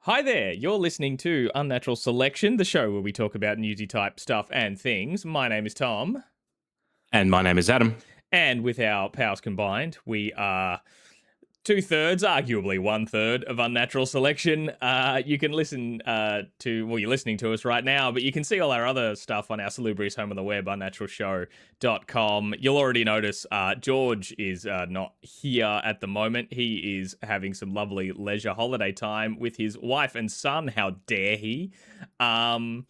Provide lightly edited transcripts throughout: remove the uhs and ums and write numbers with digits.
Hi there, you're listening to Unnatural Selection, the show where we talk about newsy type stuff and things. My name is Tom. And my name is Adam. And with our powers combined, we are 2/3, arguably 1/3 of Unnatural Selection. You can listen you're listening to us right now, but you can see all our other stuff on our salubrious home on the web, unnaturalshow.com. You'll already notice George is not here at the moment. He is having some lovely leisure holiday time with his wife and son. How dare he? 10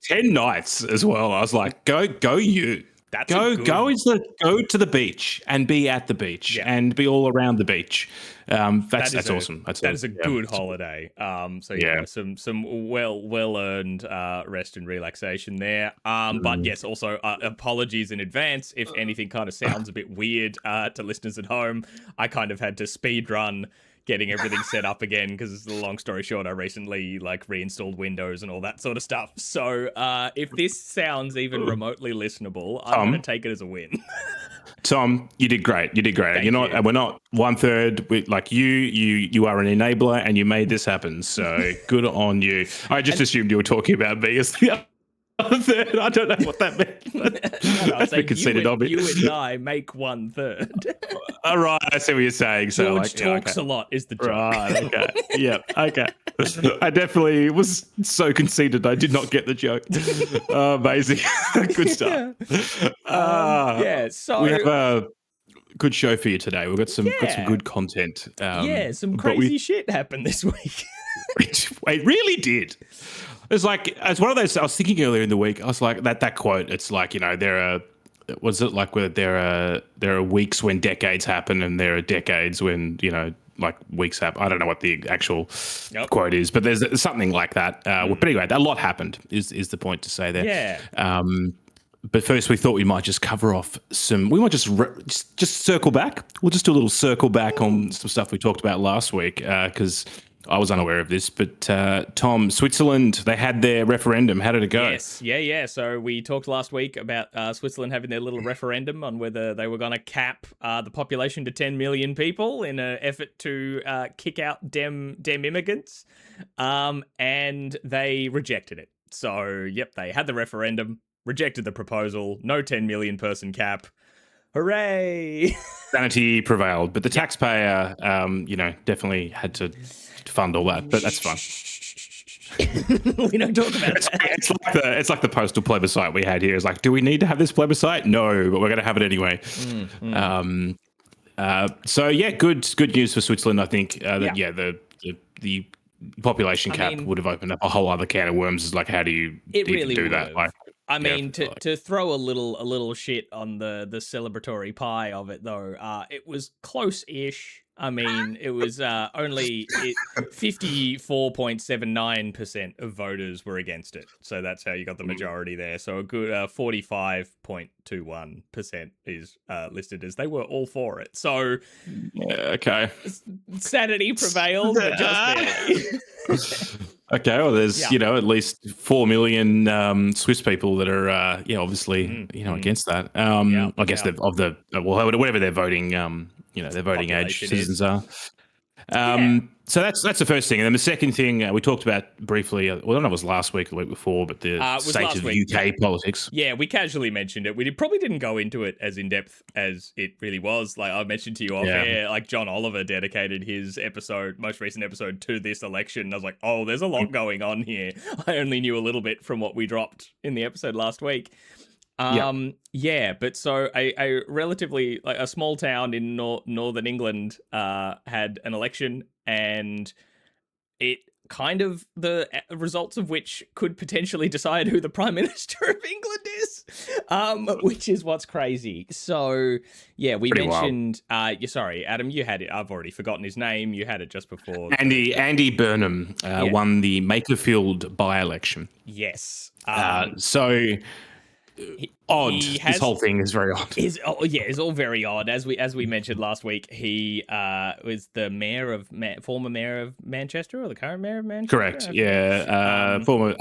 nights as well. I was like, go you. Go to the beach and be at the beach and be all around the beach. That's awesome. That is a good holiday. Some well earned rest and relaxation there. But yes, also apologies in advance if anything kind of sounds a bit weird to listeners at home. I kind of had to speed run getting everything set up again because, long story short, I recently reinstalled Windows and all that sort of stuff. So if this sounds even remotely listenable, I'm going to take it as a win. Tom, you did great. We're not 1/3. You are an enabler and you made this happen. So good on you. I just assumed you were talking about me as the other third. I don't know what that meant. That's been conceded of it. You and I make 1/3. All right, I see what you're saying. So George talks a lot is the joke. Right, okay. Yeah, okay. I definitely was so conceited I did not get the joke. Amazing. Good stuff. So we have a good show for you today. We've got some good content. Some crazy shit happened this week. It really did. It's one of those. I was thinking earlier in the week. I was like that quote. It's like, there are. Was it like where there are weeks when decades happen and there are decades when weeks happen? I don't know what the actual quote is, but there's something like that. But anyway, a lot happened is the point to say there. Yeah. But first, we thought we might just cover off some. We might just circle back. We'll just do a little circle back on some stuff we talked about last week because I was unaware of this. But Tom, Switzerland, they had their referendum. How did it go? Yes, yeah. So we talked last week about Switzerland having their little referendum on whether they were going to cap the population to 10 million people in an effort to kick out dem immigrants, and they rejected it. So, they had the referendum, rejected the proposal, no 10 million person cap. Hooray! Sanity prevailed, but the taxpayer, definitely had to fund all that, but that's fun. We don't talk about that. It's like the postal plebiscite we had here. It's like, do we need to have this plebiscite? No, but we're going to have it anyway. Good news for Switzerland. I think the population cap would have opened up a whole other can of worms. It's like, how do you do that? To throw a little shit on the celebratory pie of it though, it was close-ish. It was only 54.79% of voters were against it. So that's how you got the majority there. So a good 45.21% is listed as they were all for it. So okay, sanity prevailed, but just barely. Okay, well, there's at least 4 million Swiss people that are obviously against that. I guess whatever their voting their voting age citizens are. So that's the first thing, and then the second thing we talked about briefly. I don't know if it was last week or the week before, but the state of UK politics. Yeah, we casually mentioned it. We probably didn't go into it as in depth as it really was. Like I mentioned to you off air, like John Oliver dedicated his most recent episode to this election. And I was like, oh, there's a lot going on here. I only knew a little bit from what we dropped in the episode last week. But so a relatively a small town in northern England had an election, and it kind of the results of which could potentially decide who the Prime Minister of England is, which is what's crazy. So we Pretty mentioned sorry, Adam, you had it. I've already forgotten his name. You had it just before. Andy Burnham won the Makerfield by-election. Yes. Odd. This whole thing is very odd. It's all very odd. As we mentioned last week, he was the former mayor of Manchester, or the current mayor of Manchester. Correct. Former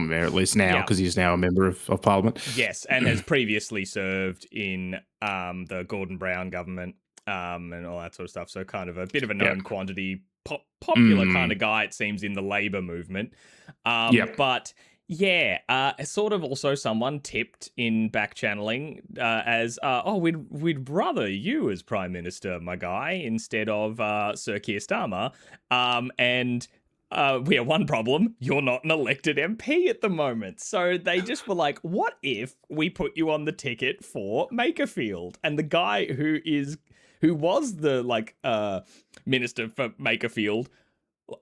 mayor at least now, because he's now a member of Parliament. Yes, and has previously served in the Gordon Brown government and all that sort of stuff. So kind of a bit of a known quantity popular kind of guy, it seems, in the Labour movement. But yeah, sort of also someone tipped in back channeling as, we'd rather you as Prime Minister, my guy, instead of Sir Keir Starmer. We have one problem. You're not an elected MP at the moment. So they just were like, what if we put you on the ticket for Makerfield? And the guy who was the minister for Makerfield,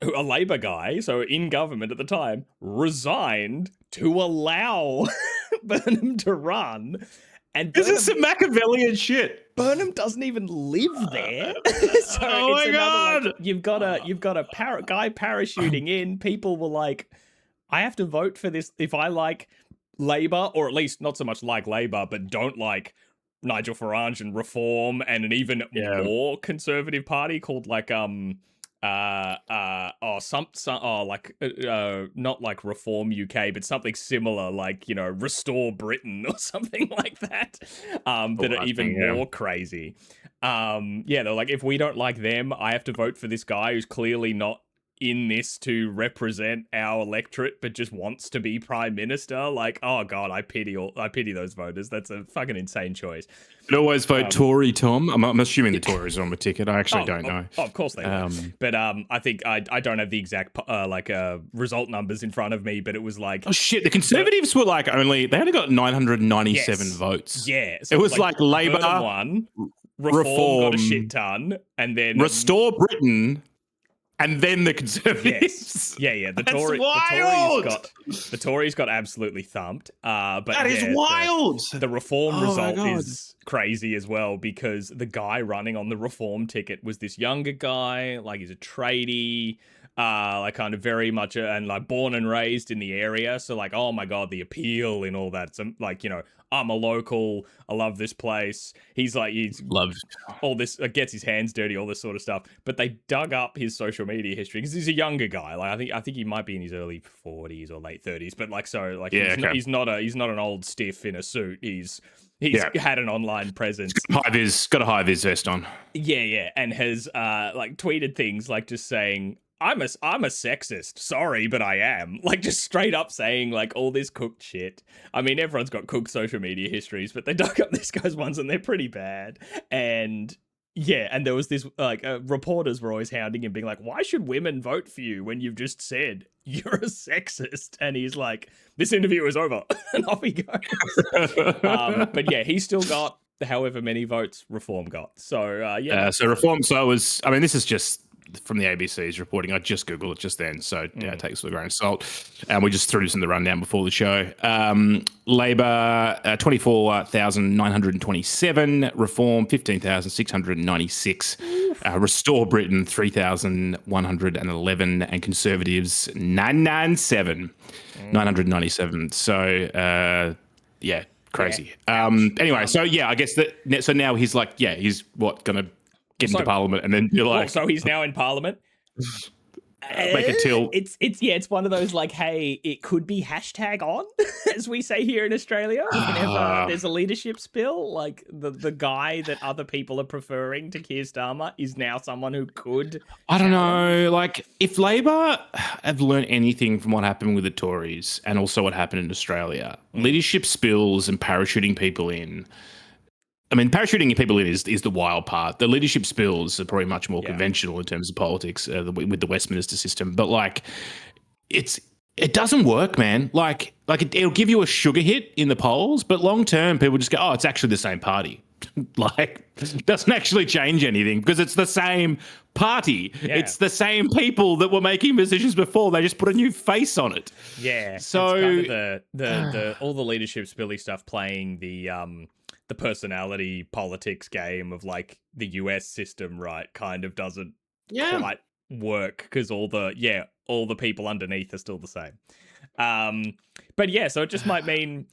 a Labour guy, so in government at the time, resigned to allow Burnham to run. And this is some Machiavellian shit. Burnham doesn't even live there. So it's another, you've got a guy parachuting in. People were like, I have to vote for this if I like Labour, or at least not so much like Labour, but don't like Nigel Farage and Reform, and an even more conservative party called not like Reform UK, but something similar, like, Restore Britain or something like that, that are even more crazy. They're like, if we don't like them, I have to vote for this guy who's clearly not in this to represent our electorate, but just wants to be prime minister. Like, oh god, I pity those voters. That's a fucking insane choice. But always vote Tory, Tom. I'm assuming the Tories are on the ticket. I actually don't know. Of course they are. But I think I don't have the exact result numbers in front of me. But it was like, oh shit, the Conservatives were like they only got 997 votes. Yeah, so it was like Labour won, Reform got a shit ton, and then Restore Britain. And then the Conservatives. Yes. Yeah. The Tories got absolutely thumped. But that is wild. The Reform result is crazy as well, because the guy running on the Reform ticket was this younger guy, like he's a tradie, kind of very much and born and raised in the area. So like, oh my god, the appeal and all that. So like, I'm a local. I love this place. He's loves all this. Gets his hands dirty, all this sort of stuff. But they dug up his social media history because he's a younger guy. Like I think he might be in his early 40s or late 30s. But he's not an old stiff in a suit. He's had an online presence. Got a high vis vest on. Yeah, and has tweeted things like just saying, I'm a sexist. Sorry, but I am. Like, just straight up saying, like, all this cooked shit. I mean, everyone's got cooked social media histories, but they dug up this guy's ones and they're pretty bad. And yeah, and there was this, reporters were always hounding him, being like, why should women vote for you when you've just said you're a sexist? And he's like, this interview is over. And off he goes. But yeah, he still got however many votes Reform got. So, so Reform, this is just from the ABC's reporting. I just Googled it just then, so take this with a grain of salt. And we just threw this in the rundown before the show. Labour, 24,927. Reform, 15,696. Restore Britain, 3,111. And Conservatives, 997. So, crazy. Anyway, so I guess so now he's like, he's going to get into Parliament, and then you're like, so he's now in Parliament. Make a till. It's one of those like, hey, it could be #on, as we say here in Australia. Whenever there's a leadership spill, like the guy that other people are preferring to Keir Starmer is now someone who could. I don't know. Like, if Labor have learned anything from what happened with the Tories and also what happened in Australia, leadership spills and parachuting people in. I mean, parachuting people in is the wild part. The leadership spills are probably much more conventional in terms of politics with the Westminster system. But like, it doesn't work, man. Like it'll give you a sugar hit in the polls, but long term, people just go, oh, it's actually the same party. Like, it doesn't actually change anything because it's the same party. Yeah. It's the same people that were making decisions before. They just put a new face on it. Yeah. So it's kind of the all the leadership spilly stuff playing the personality politics game of like the US system, right? Kind of doesn't quite work because all the people underneath are still the same. But yeah, so it just might mean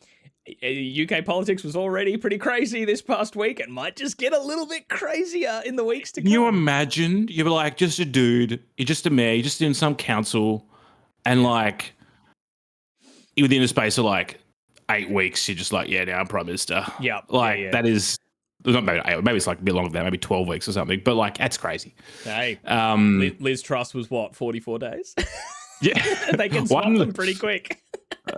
UK politics was already pretty crazy this past week and might just get a little bit crazier in the weeks to come. Can you imagine? You're like just a dude, you're just a mayor, you're just in some council, and like within a space of like 8 weeks, you're just like, now I'm Prime Minister. Yeah. Like that is maybe it's like a bit longer than that, maybe 12 weeks or something. But like, that's crazy. Hey, Liz Truss was what, 44 days? Yeah, they can swap them pretty quick.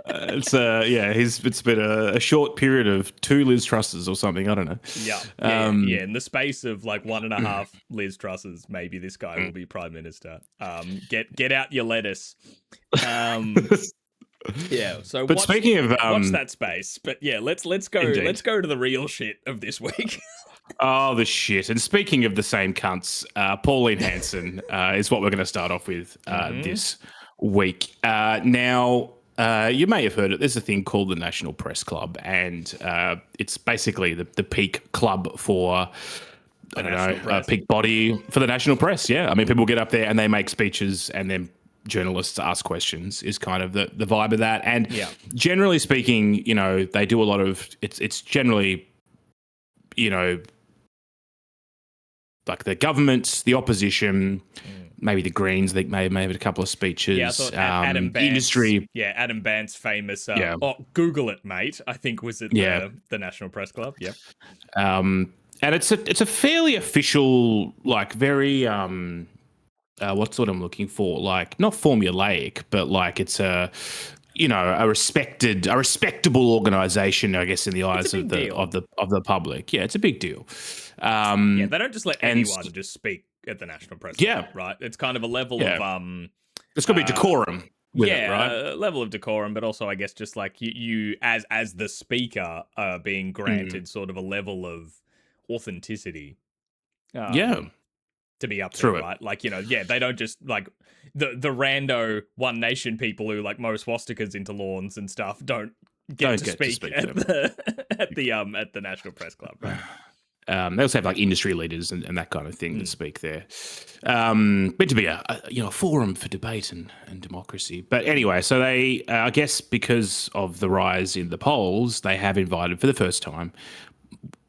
It's been a short period of 2 Liz Trusses or something. I don't know. Yeah. In the space of like 1.5 Liz Trusses, maybe this guy will be prime minister. Get out your lettuce. Yeah. So, but speaking of watch that space. But yeah, let's go. Indeed. Let's go to the real shit of this week. Oh, the shit. And speaking of the same cunts, Pauline Hanson is what we're going to start off with this week. Now, you may have heard it. There's a thing called the National Press Club, and it's basically the peak club for, peak body for the national press. Yeah. I mean, people get up there and they make speeches, and then journalists ask questions is kind of the vibe of that. And generally speaking, they do a lot of, it's generally, like the government, the opposition, maybe the Greens, they may have made a couple of speeches. Yeah, I thought Adam Bant's, industry. Yeah, Adam Bant's famous, Google it, mate, I think was at the National Press Club. Yeah. And it's a fairly official, like very, what's what I'm looking for? Like not formulaic, but like it's a respectable organization, I guess, in the eyes of the public. Yeah, it's a big deal. They don't just let anyone just speak at the National Press Club, right? It's kind of a level of it's got to be decorum with it, right? A level of decorum, but also I guess just like you as the speaker being granted sort of a level of authenticity. To be up there, right? Like, they don't just like the rando One Nation people who like mow swastikas into lawns and stuff don't get to speak at the National Press Club, right? They also have like industry leaders and that kind of thing that speak there. Meant to be a forum for debate and democracy. But anyway, so they, I guess because of the rise in the polls, they have invited for the first time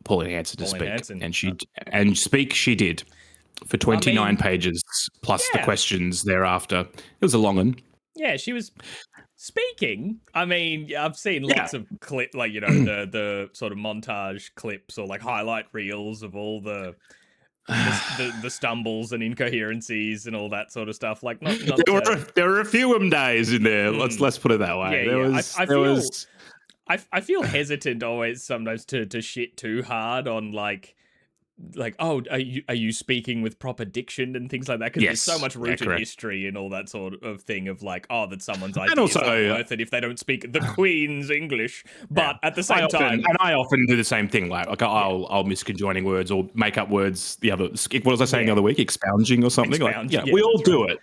Pauline Hanson to speak. And speak she did for 29 pages plus the questions thereafter. It was a long one. Yeah, she was speaking. I mean, I've seen lots of clip, like the sort of montage clips or like highlight reels of all the stumbles and incoherencies and all that sort of stuff. Like, there were a few days in there. Let's put it that way. I feel hesitant always sometimes to shit too hard on like are you speaking with proper diction and things like that, because there's so much rooted history and all that sort of thing of like that someone's ideas aren't worth it if they don't speak the Queen's English, but at the same time, and I often do the same thing, like I'll misconjoining words or make up words. What was I saying the other week? Expounding or something. We all do it,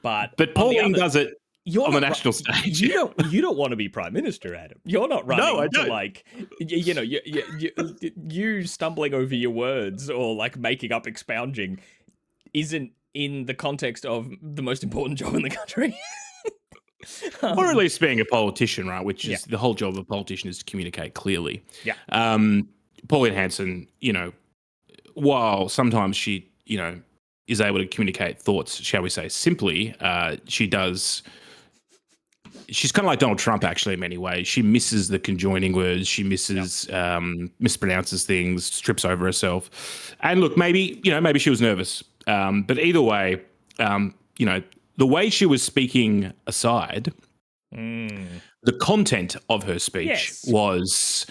but Pauline does it on the national stage. You don't want to be prime minister, Adam. You're not running to like you stumbling over your words or like making up expounding isn't in the context of the most important job in the country. Or at least being a politician, right? Which is the whole job of a politician, is to communicate clearly. Yeah. Pauline Hanson, while sometimes she, is able to communicate thoughts, shall we say, simply, she's kind of like Donald Trump, actually, in many ways. She misses the conjoining words. She mispronounces things, trips over herself. And look, maybe she was nervous. But either way, the way she was speaking aside, the content of her speech was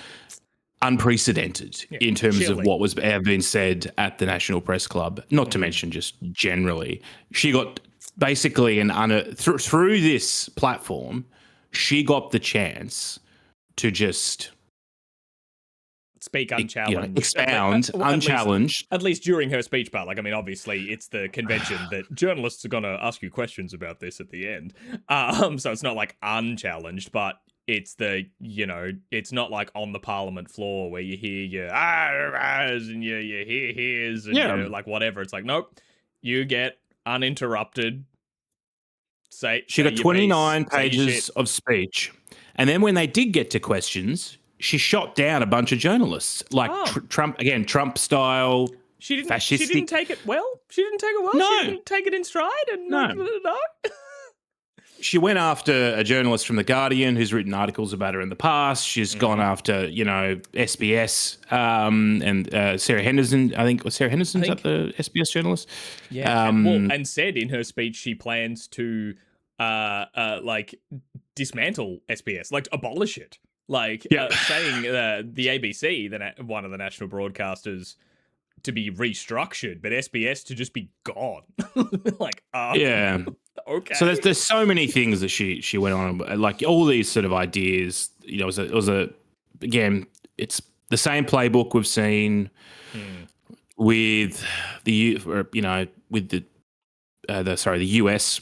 unprecedented in terms of what was ever been said at the National Press Club, not to mention just generally. She got basically through this platform, she got the chance to just speak unchallenged, expound unchallenged. At least during her speech part. Like, I mean, obviously, it's the convention that journalists are going to ask you questions about this at the end. So it's not like unchallenged, but it's it's not like on the Parliament floor where you hear your ahs and your hears and like whatever. It's like, nope, you get uninterrupted. She got 29 pages of speech. And then when they did get to questions, she shot down a bunch of journalists, like Trump style. She didn't take it well. No. She didn't take it in stride. And no. she went after a journalist from The Guardian who's written articles about her in the past. She's gone after, SBS and Sarah Henderson. I think Sarah Henderson's the SBS journalist. Yeah, and said in her speech she plans to dismantle SBS, like abolish it. Saying the ABC, one of the national broadcasters, to be restructured, but SBS to just be gone. Okay. So there's so many things that she went on, like all these sort of ideas. It was again, it's the same playbook we've seen with the US,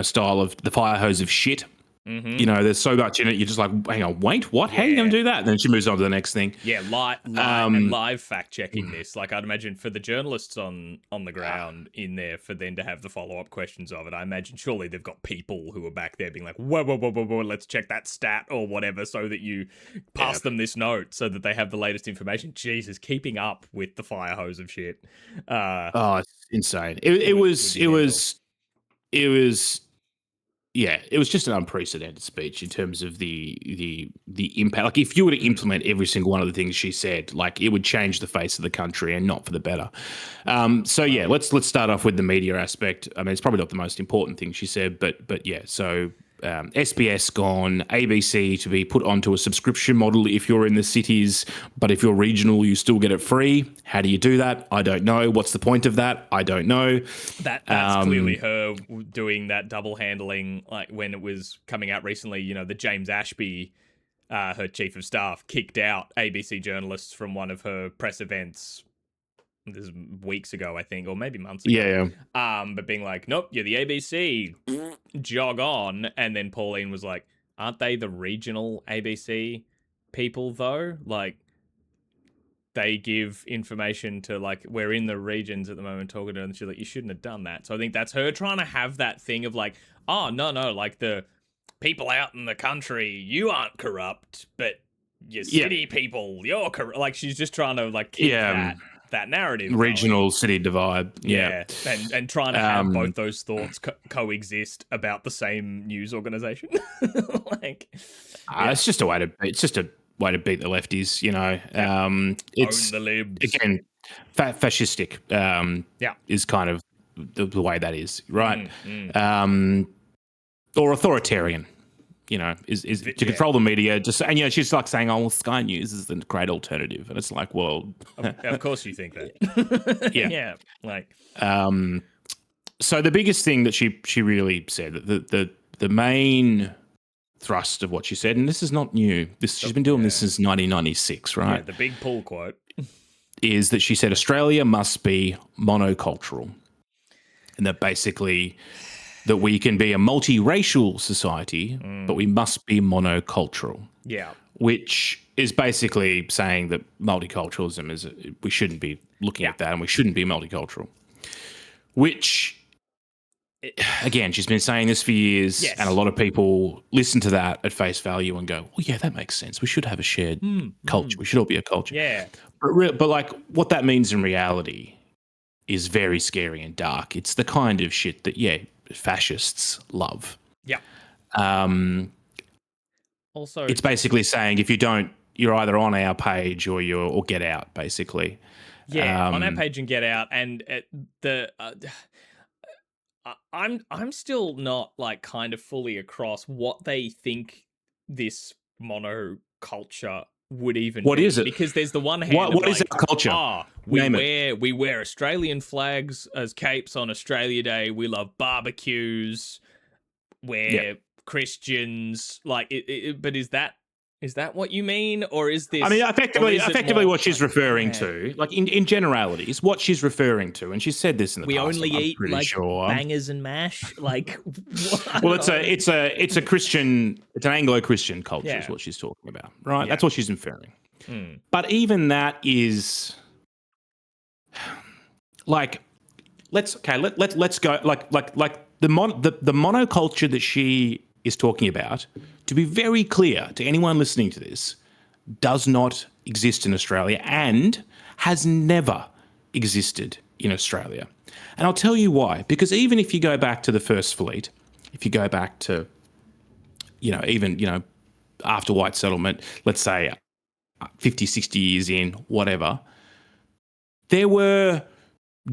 style of the fire hose of shit. Mm-hmm. There's so much in it. You're just like, hang on, wait, what? How are you going to do that? And then she moves on to the next thing. Yeah, live fact checking this. Like, I'd imagine for the journalists on the ground in there, for them to have the follow up questions of it, I imagine surely they've got people who are back there being like, whoa, let's check that stat or whatever, so that you pass them this note so that they have the latest information. Jesus, keeping up with the fire hose of shit. It's insane. It was. Yeah, it was just an unprecedented speech in terms of the impact. Like, if you were to implement every single one of the things she said, like, it would change the face of the country, and not for the better. Let's start off with the media aspect. I mean, it's probably not the most important thing she said, but yeah. So SBS gone, ABC to be put onto a subscription model if you're in the cities, but if you're regional, you still get it free. How do you do that? I don't know. What's the point of that? I don't know. That's clearly her doing that double handling, like when it was coming out recently, the James Ashby, her chief of staff, kicked out ABC journalists from one of her press events. This is weeks ago, I think, or maybe months ago. Yeah. But being like, nope, you're the ABC, jog on. And then Pauline was like, aren't they the regional ABC people, though? Like, they give information to, like, we're in the regions at the moment talking to her, and she's like, you shouldn't have done that. So I think that's her trying to have that thing of like, oh, no, like the people out in the country, you aren't corrupt, but your city people, you're corrupt. Like, she's just trying to, like, keep that narrative regional city divide, and trying to have both those thoughts coexist about the same news organization. It's just a way to beat the lefties, it's own the libs. Again, fascistic is kind of the way that is, right? Or authoritarian, is to control the media. And she's like saying, "Oh, well, Sky News is the great alternative," and it's like, well, of course you think that. Yeah. So the biggest thing that she really said, the main thrust of what she said, and this is not new. She's been doing this since 1996, right? Yeah, the big pull quote is that she said Australia must be monocultural, and that basically, that we can be a multiracial society, but we must be monocultural. Yeah. Which is basically saying that multiculturalism is, we shouldn't be looking at that, and we shouldn't be multicultural. Which, again, she's been saying this for years, and a lot of people listen to that at face value and go, well, yeah, that makes sense. We should have a shared culture. We should all be a culture. Yeah. But like, what that means in reality is very scary and dark. It's the kind of shit that, fascists love. Yeah. Also, it's basically saying if you don't, you're either on our page or get out, basically. Yeah, on our page and get out. And I'm still not, like, kind of fully across what they think this monoculture would even what be. Is it? Because there's the one hand what is our culture? We wear Australian flags as capes on Australia Day. We love barbecues. We're Christians. Like, but is that what you mean, or is this? I mean, effectively, what she's referring to, like in generalities, what she's referring to, and she said this in the past. We only eat like bangers and mash. Like, well, it's a Christian, it's an Anglo-Christian culture is what she's talking about, right? Yeah. That's what she's inferring. But even that is like, let's go like the monoculture that she is talking about. To be very clear to anyone listening to this, does not exist in Australia and has never existed in Australia. And I'll tell you why. Because even if you go back to the First Fleet, if you go back to, even, after white settlement, let's say 50, 60 years in, whatever, there were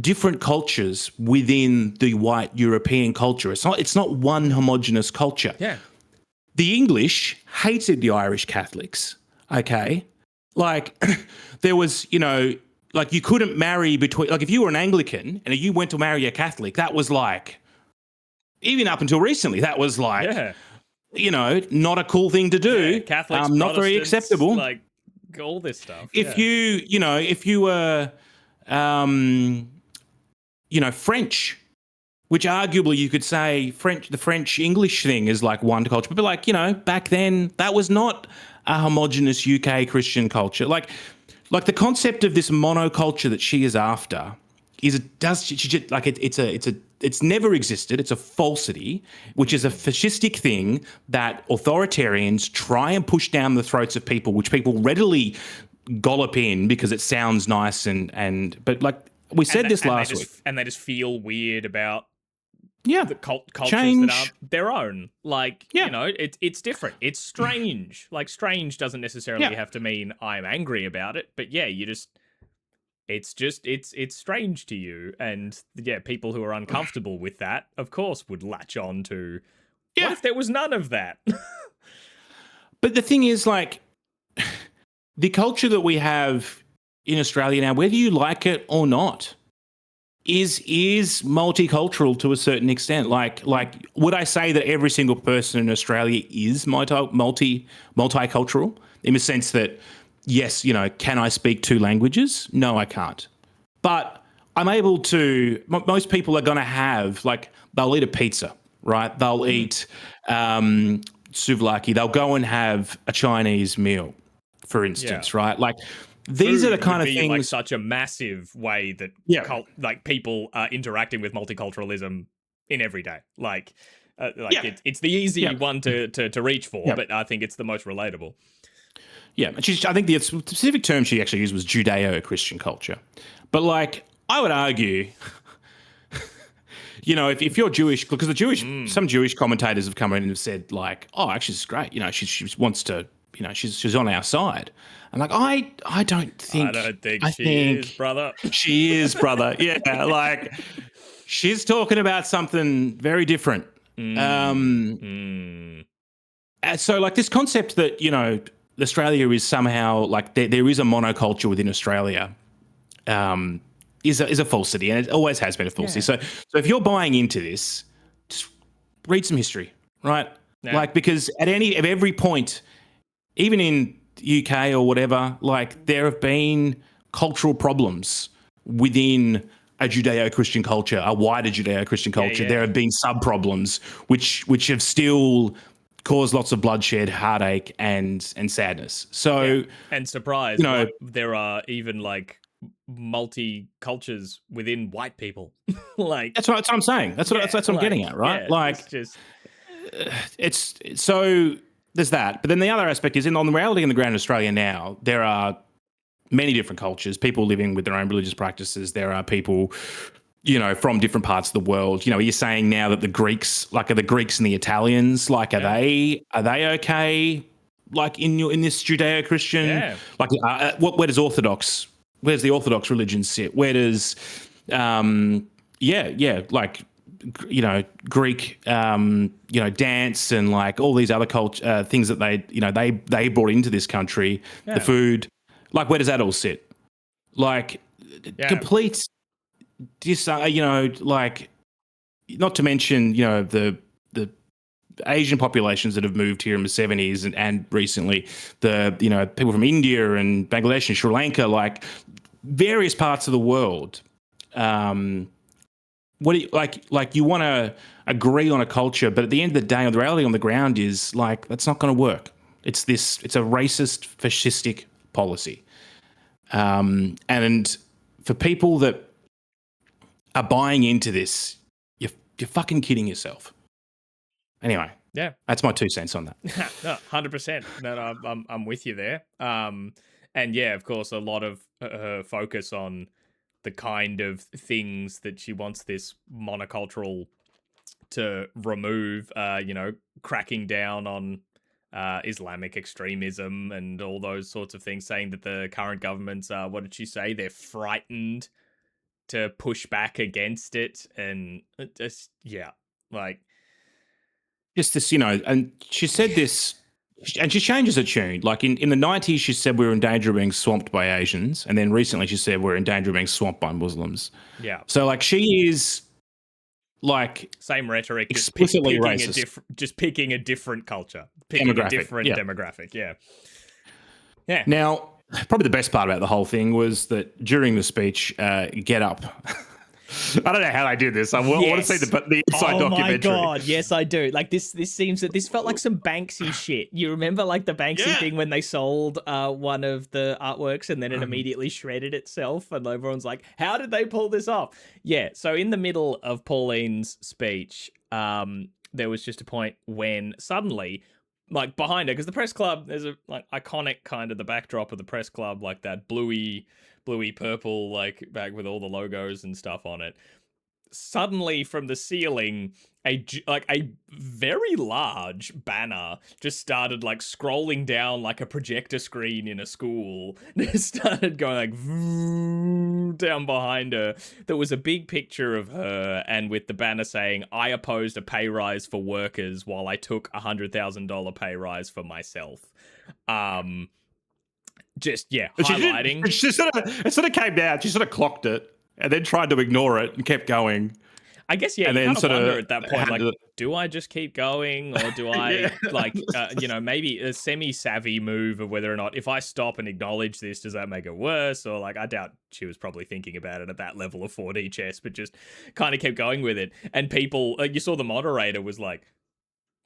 different cultures within the white European culture. It's not one homogenous culture. Yeah. The English hated the Irish Catholics, okay? Like, there was, like you couldn't marry between, like if you were an Anglican and you went to marry a Catholic, that was like, even up until recently, that was like, not a cool thing to do. Yeah, Catholics, not very acceptable. Like all this stuff. If you were, French, which arguably you could say the French English thing is like one culture, but like, back then that was not a homogenous UK Christian culture. Like the concept of this monoculture that she is after it's never existed. It's a falsity, which is a fascistic thing that authoritarians try and push down the throats of people, which people readily gollop in because it sounds nice but like we said this last week. And they just feel weird about the cultures change. That aren't their own. Like, it's different. It's strange. Like, strange doesn't necessarily have to mean I'm angry about it, but it's strange to you. And people who are uncomfortable with that, of course, would latch on to, what if there was none of that? But the thing is, like, the culture that we have in Australia now, whether you like it or not, is multicultural to a certain extent. Like, would I say that every single person in Australia is multicultural in the sense that, yes, can I speak 2 languages? No, I can't. But I'm able to. Most people are going to have, like, they'll eat a pizza, right? They'll eat souvlaki. They'll go and have a Chinese meal, for instance, right? Like, these are the kind of things. Like such a massive way that people are interacting with multiculturalism in every day. It's the easy one to reach for, but I think it's the most relatable. Yeah, I think the specific term she actually used was Judeo-Christian culture. But like, I would argue, if you're Jewish, because some Jewish commentators have come in and have said like, oh, actually, this is great. She wants to. She's on our side. And like, I don't think she is, brother. She is, brother. Yeah, like she's talking about something very different. So like this concept that, Australia is somehow like there is a monoculture within Australia is a falsity, and it always has been a falsity. So if you're buying into this, just read some history, right? Yeah. Like, because at every point, even in UK or whatever, like there have been cultural problems within a Judeo-Christian culture, a wider Judeo-Christian culture. There have been sub-problems which have still caused lots of bloodshed, heartache, and sadness. So and surprise, there are even like multi-cultures within white people. Like that's what I'm saying. That's what I'm getting at, right? It's so. There's that. But then the other aspect is, on the reality on the ground in Australia now, there are many different cultures, people living with their own religious practices. There are people, from different parts of the world. You're saying now that the Greeks, like, are the Greeks and the Italians, like, are they okay? Like in this Judeo-Christian, like, where's the Orthodox religion sit? Where does, Greek, dance and like all these other culture things that they brought into this country, the food, like, where does that all sit? Like, complete, like, not to mention, the Asian populations that have moved here in the 70s and recently, the people from India and Bangladesh and Sri Lanka, like various parts of the world. What do you like? You want to agree on a culture, but at the end of the day, the reality on the ground is like that's not going to work. It's a racist, fascistic policy, and for people that are buying into this, you're fucking kidding yourself. Anyway, that's my 2 cents on that. No, 100%. No, I'm with you there. And of course, a lot of her focus on the kind of things that she wants this monocultural to remove, cracking down on Islamic extremism and all those sorts of things, saying that the current government's, what did she say? They're frightened to push back against it. And just, just this, and she said this, and she changes her tune. Like in the 90s, she said we were in danger of being swamped by Asians. And then recently she said we're in danger of being swamped by Muslims. Yeah. So like she is like same rhetoric, explicitly racist. Just picking a different culture, picking a different demographic. Yeah. Yeah. Now, probably the best part about the whole thing was that during the speech, Get Up. I don't know how they did this. I want to see the inside documentary. Oh my God, yes I do. Like this seems that this felt like some Banksy shit. You remember like the Banksy thing when they sold one of the artworks and then it immediately shredded itself and everyone's like, how did they pull this off? Yeah, so in the middle of Pauline's speech, there was just a point when suddenly, like behind her, because the press club, there's a like iconic kind of the backdrop of the press club, like that bluey purple like bag with all the logos and stuff on it. Suddenly from the ceiling, a very large banner just started like scrolling down like a projector screen in a school. It started going like down behind her. There was a big picture of her and with the banner saying, "I opposed a pay rise for workers while I took $100,000 pay rise for myself." Just highlighting. She sort of came down. She sort of clocked it and then tried to ignore it and kept going. I guess and you kind of wonder at that point, like, do I just keep going or do I maybe a semi-savvy move of whether or not if I stop and acknowledge this, does that make it worse? Or like, I doubt she was probably thinking about it at that level of 4D chess, but just kind of kept going with it. And people, you saw the moderator was like,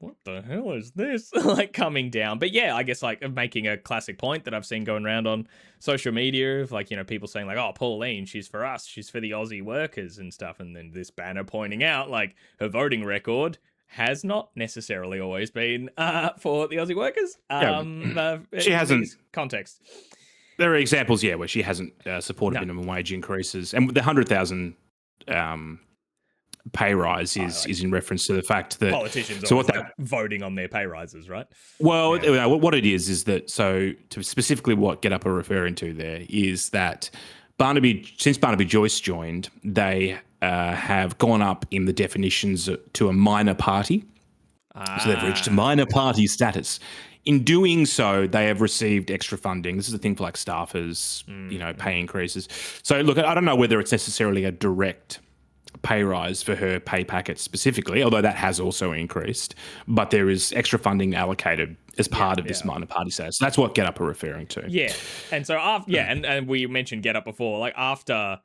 what the hell is this? Like coming down. But yeah, I guess like making a classic point that I've seen going around on social media of like, people saying like, oh, Pauline, she's for us. She's for the Aussie workers and stuff. And then this banner pointing out like her voting record has not necessarily always been for the Aussie workers. She hasn't. Context. There are examples, where she hasn't supported minimum wage increases. And the 100,000 pay rise is in reference to the fact that politicians voting on their pay rises, right? Well, what it is that to specifically what Get Up are referring to there is that since Barnaby Joyce joined, they have gone up in the definitions to a minor party. So they've reached a minor party status. In doing so, they have received extra funding. This is a thing for like staffers, pay increases. So look, I don't know whether it's necessarily a direct pay rise for her pay packet specifically, although that has also increased, but there is extra funding allocated as part of this minor party status. So that's what Get Up are referring to. Yeah. And so and we mentioned Get Up before, like after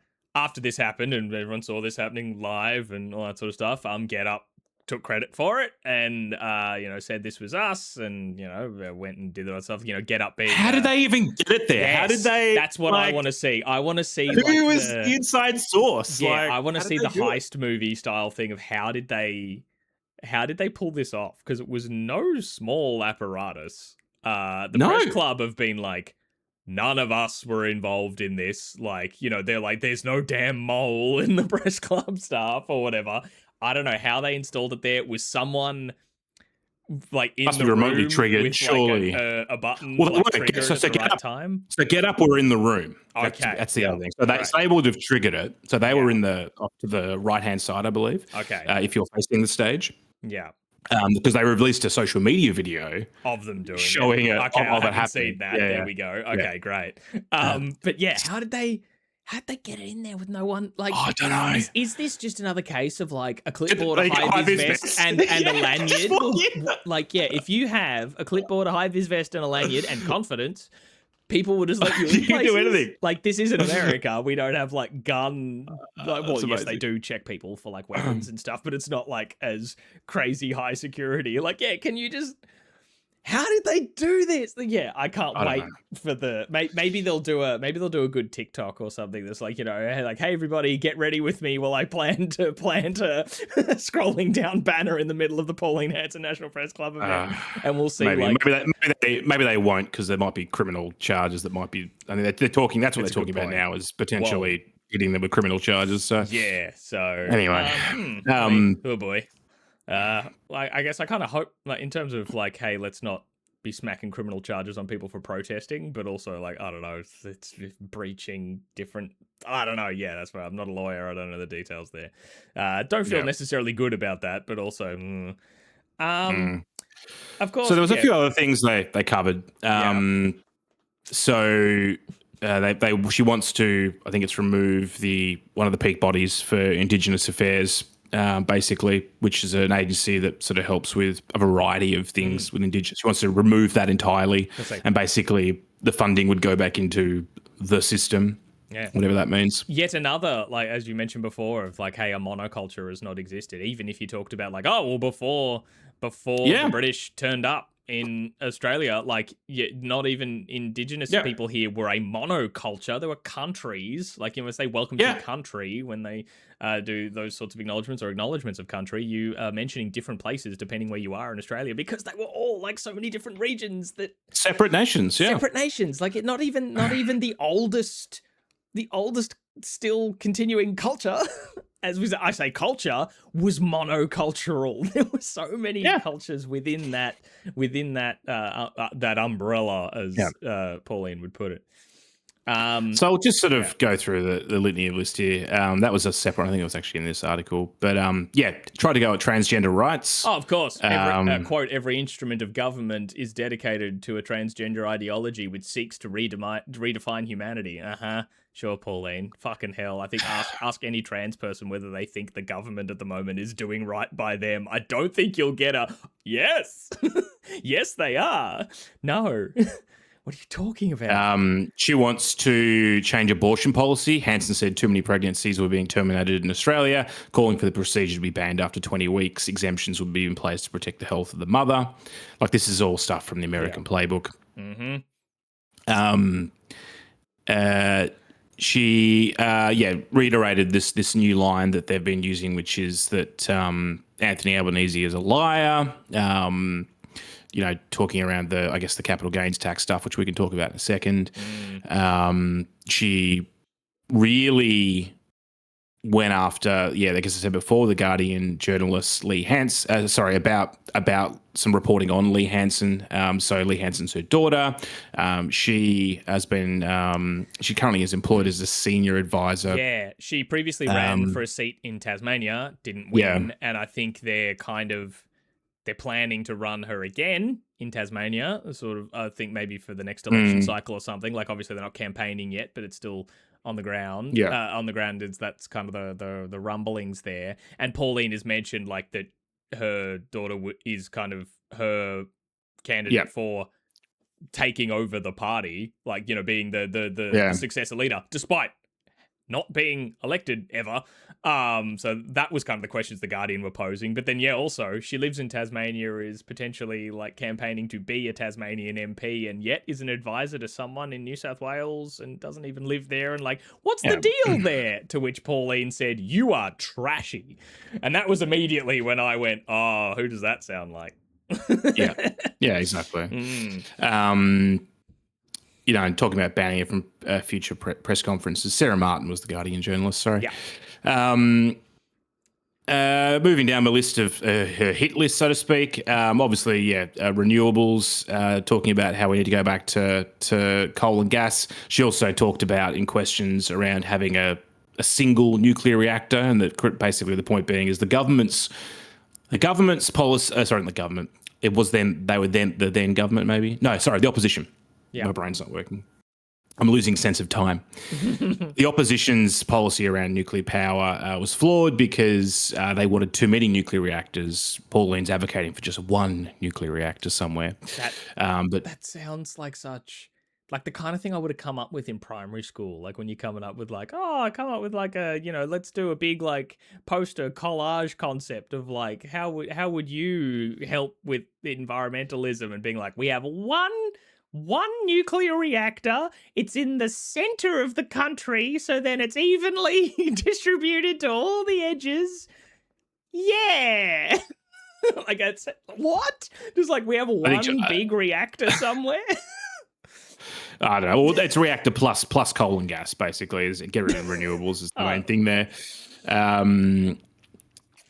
this happened and everyone saw this happening live and all that sort of stuff, Get Up took credit for it and said this was us and went and did all that stuff. Get Up being how did they even get it there? Yes, how did they? That's what I want to see. I want to see who was the inside source. Yeah, I want to see the heist movie style thing of how did they pull this off, because it was no small apparatus. The press club have been like, none of us were involved in this. Like, they're like, there's no damn mole in the press club staff or whatever. I don't know how they installed it there. It was someone like in must the be remotely room triggered, with surely like a button triggered at the right time. So Get Up were in the room. Okay, that's the other thing. So they would have triggered it. So they were off to the right hand side, I believe. Okay, if you're facing the stage. Yeah. Because they released a social media video of them doing showing it. Okay, of I it happening. Seen that. Yeah, there we go. Okay, great. But yeah, how'd they get it in there with no one? Like, I don't know. Is this just another case of like a clipboard, a high-vis vest, and a lanyard? Like, if you have a clipboard, a high-vis vest, and a lanyard, and confidence, people will just let you in you can do anything. Like, this isn't America. We don't have like gun. Yes, they do check people for like weapons and stuff, but it's not like as crazy high security. Like, can you just? How did they do this? Yeah, I can't wait for the maybe they'll do a good TikTok or something that's like, like, hey everybody, get ready with me while I plant a scrolling down banner in the middle of the Pauline Hanson National Press Club event, and we'll see. Maybe they won't, because there might be criminal charges that might be. I mean, they're talking. That's what they're talking about now, is potentially hitting them with criminal charges. So yeah. So anyway, oh boy. I guess I kind of hope, like, in terms of like, hey, let's not be smacking criminal charges on people for protesting, but also like, I don't know, it's breaching different. I don't know. Yeah, that's right. I'm not a lawyer. I don't know the details there. Don't feel necessarily good about that, but also, of course. So there was a few other things they covered. So she wants to, I think it's remove one of the peak bodies for Indigenous affairs, basically, which is an agency that sort of helps with a variety of things with Indigenous. She wants to remove that entirely, and basically the funding would go back into the system. Yeah. Whatever that means. Yet another, like, as you mentioned before, of like, hey, a monoculture has not existed. Even if you talked about like, oh, well, before the British turned up in Australia, like, not even Indigenous people here were a monoculture. There were countries, like, you know, say welcome to country when they do those sorts of acknowledgements or acknowledgements of country. You are mentioning different places depending where you are in Australia, because they were all like so many different regions that separate nations. Yeah, separate nations. Like, not even the oldest still continuing culture, I say culture, was monocultural. There were so many cultures within that umbrella, as Pauline would put it. So I'll just sort of go through the litany of list here. That was a separate, I think it was actually in this article. But try to go at transgender rights. Oh, of course. Quote, every instrument of government is dedicated to a transgender ideology which seeks to redefine humanity. Sure, Pauline. Fucking hell. I think ask any trans person whether they think the government at the moment is doing right by them. I don't think you'll get a yes. Yes, they are. No. What are you talking about? She wants to change abortion policy. Hanson said too many pregnancies were being terminated in Australia, calling for the procedure to be banned after 20 weeks. Exemptions would be in place to protect the health of the mother. Like, this is all stuff from the American playbook. Mm-hmm. She reiterated this new line that they've been using, which is that Anthony Albanese is a liar. Talking around the capital gains tax stuff, which we can talk about in a second. She really went after, like I said before, the Guardian journalist Lee Hanson, about some reporting on Lee Hanson. So Lee Hanson's her daughter. She has been, she currently is employed as a senior advisor. Yeah, she previously ran for a seat in Tasmania, didn't win, and I think they're planning to run her again in Tasmania, sort of, I think maybe for the next election cycle or something. Like, obviously they're not campaigning yet, but it's still on the ground. On the ground, that's kind of the rumblings there. And Pauline has mentioned, like, that her daughter is kind of her candidate for taking over the party, like, being the successor leader, despite not being elected ever. So that was kind of the questions the Guardian were posing. But then, also, she lives in Tasmania, is potentially, like, campaigning to be a Tasmanian MP, and yet is an advisor to someone in New South Wales and doesn't even live there. And, like, what's the deal there? To which Pauline said, "You are trashy." And that was immediately when I went, oh, who does that sound like? Yeah, exactly. And talking about banning it from future press conferences. Sarah Martin was the Guardian journalist, sorry. Yeah. Moving down the list of her hit list, so to speak. Obviously, renewables, talking about how we need to go back to coal and gas. She also talked about in questions around having a single nuclear reactor, and that basically the point being is the government's policy. The government. It was then the then government, maybe. No, sorry, the opposition. Yeah. My brain's not working. I'm losing sense of time. The opposition's policy around nuclear power was flawed because they wanted too many nuclear reactors. Pauline's advocating for just one nuclear reactor somewhere. That sounds like the kind of thing I would have come up with in primary school. Like, when you're coming up with like, I come up with like a, let's do a big like poster collage concept of like, how would you help with environmentalism, and being like, we have one nuclear reactor, it's in the center of the country, so then it's evenly distributed to all the edges. Yeah. Like, it's what? Just like, we have one big reactor somewhere. I don't know. Well, it's reactor plus coal and gas, basically. Is get rid of renewables is the main thing there.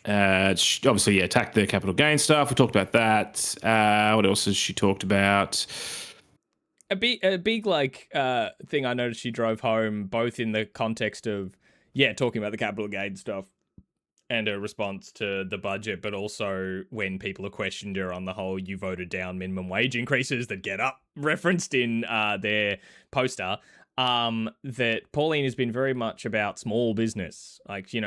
Obviously, attacked the capital gain stuff. We talked about that. What else has she talked about? A big thing I noticed she drove home, both in the context of talking about the capital gain stuff and her response to the budget, but also when people have questioned her on the whole "you voted down minimum wage increases that get up" referenced in their poster. That Pauline has been very much about small business. Like, she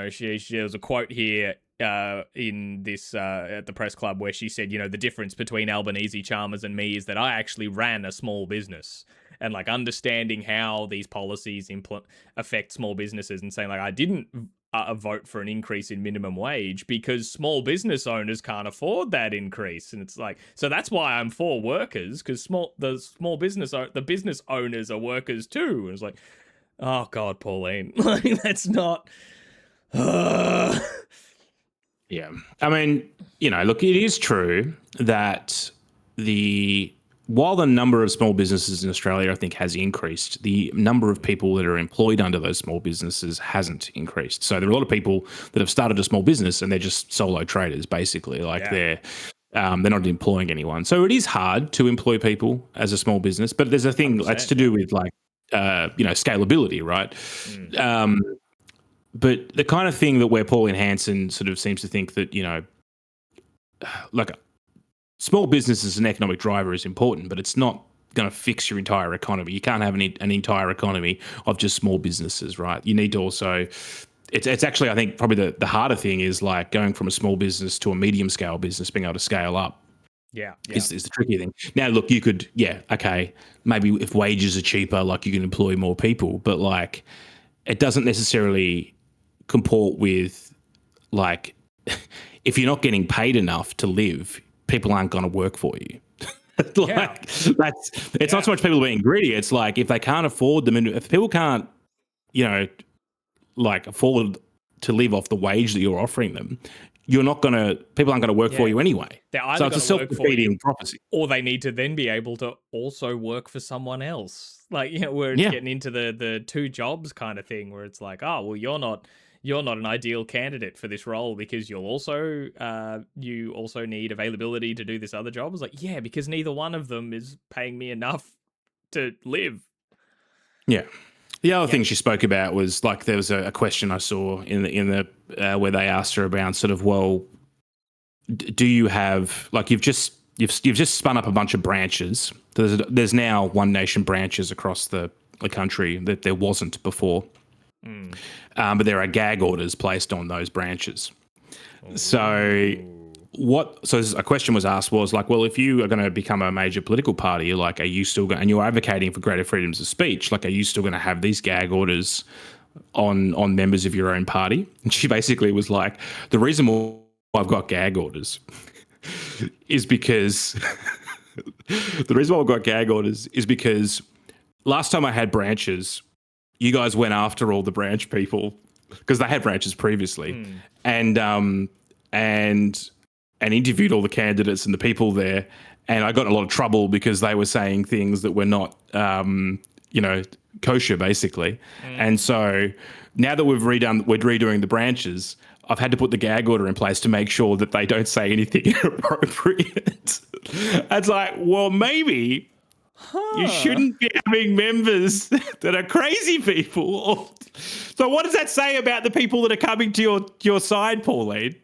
there's a quote here in this at the press club where she said, the difference between Albanese Chalmers and me is that I actually ran a small business, and like understanding how these policies affect small businesses, and saying like, I didn't vote for an increase in minimum wage because small business owners can't afford that increase. And it's like, so that's why I'm for workers, because the business owners are workers too. And it's like, oh God, Pauline, like that's not. Yeah. I mean, look, it is true that while the number of small businesses in Australia, I think, has increased, the number of people that are employed under those small businesses hasn't increased. So there are a lot of people that have started a small business and they're just solo traders, basically. Like they're not employing anyone. So it is hard to employ people as a small business, but there's a thing that's to do with like, scalability, right? But the kind of thing where Pauline Hanson sort of seems to think that, like small business as an economic driver is important, but it's not going to fix your entire economy. You can't have an entire economy of just small businesses, right? You need to also, it's actually, I think, probably the harder thing is like going from a small business to a medium scale business, being able to scale up. Is the tricky thing. Now, look, you could, maybe if wages are cheaper, like you can employ more people, but like it doesn't necessarily comport with like if you're not getting paid enough to live, people aren't going to work for you. It's not so much people being greedy. It's like if they can't afford them, and if people can't, like afford to live off the wage that you're offering them, people aren't going to work for you anyway. So it's a self-defeating prophecy. Or they need to then be able to also work for someone else. Like, where it's getting into the two jobs kind of thing, where it's like, oh, well, you're not an ideal candidate for this role because you also need availability to do this other job. It's like, yeah, because neither one of them is paying me enough to live. Yeah. The other thing she spoke about was like there was a question I saw in the where they asked her about sort of, well, do you have like you've just spun up a bunch of branches. There's now One Nation branches across the country that there wasn't before. But there are gag orders placed on those branches. So a question was asked was like, well, if you are going to become a major political party, like, are you still going, and you're advocating for greater freedoms of speech, like, are you still going to have these gag orders on members of your own party? And she basically was like, the reason why I've got gag orders is because last time I had branches, you guys went after all the branch people because they had branches previously, and interviewed all the candidates and the people there, and I got in a lot of trouble because they were saying things that were not, kosher, basically. And so now that we're redoing the branches, I've had to put the gag order in place to make sure that they don't say anything inappropriate. It's like, well, maybe. You shouldn't be having members that are crazy people. So what does that say about the people that are coming to your side, Pauline?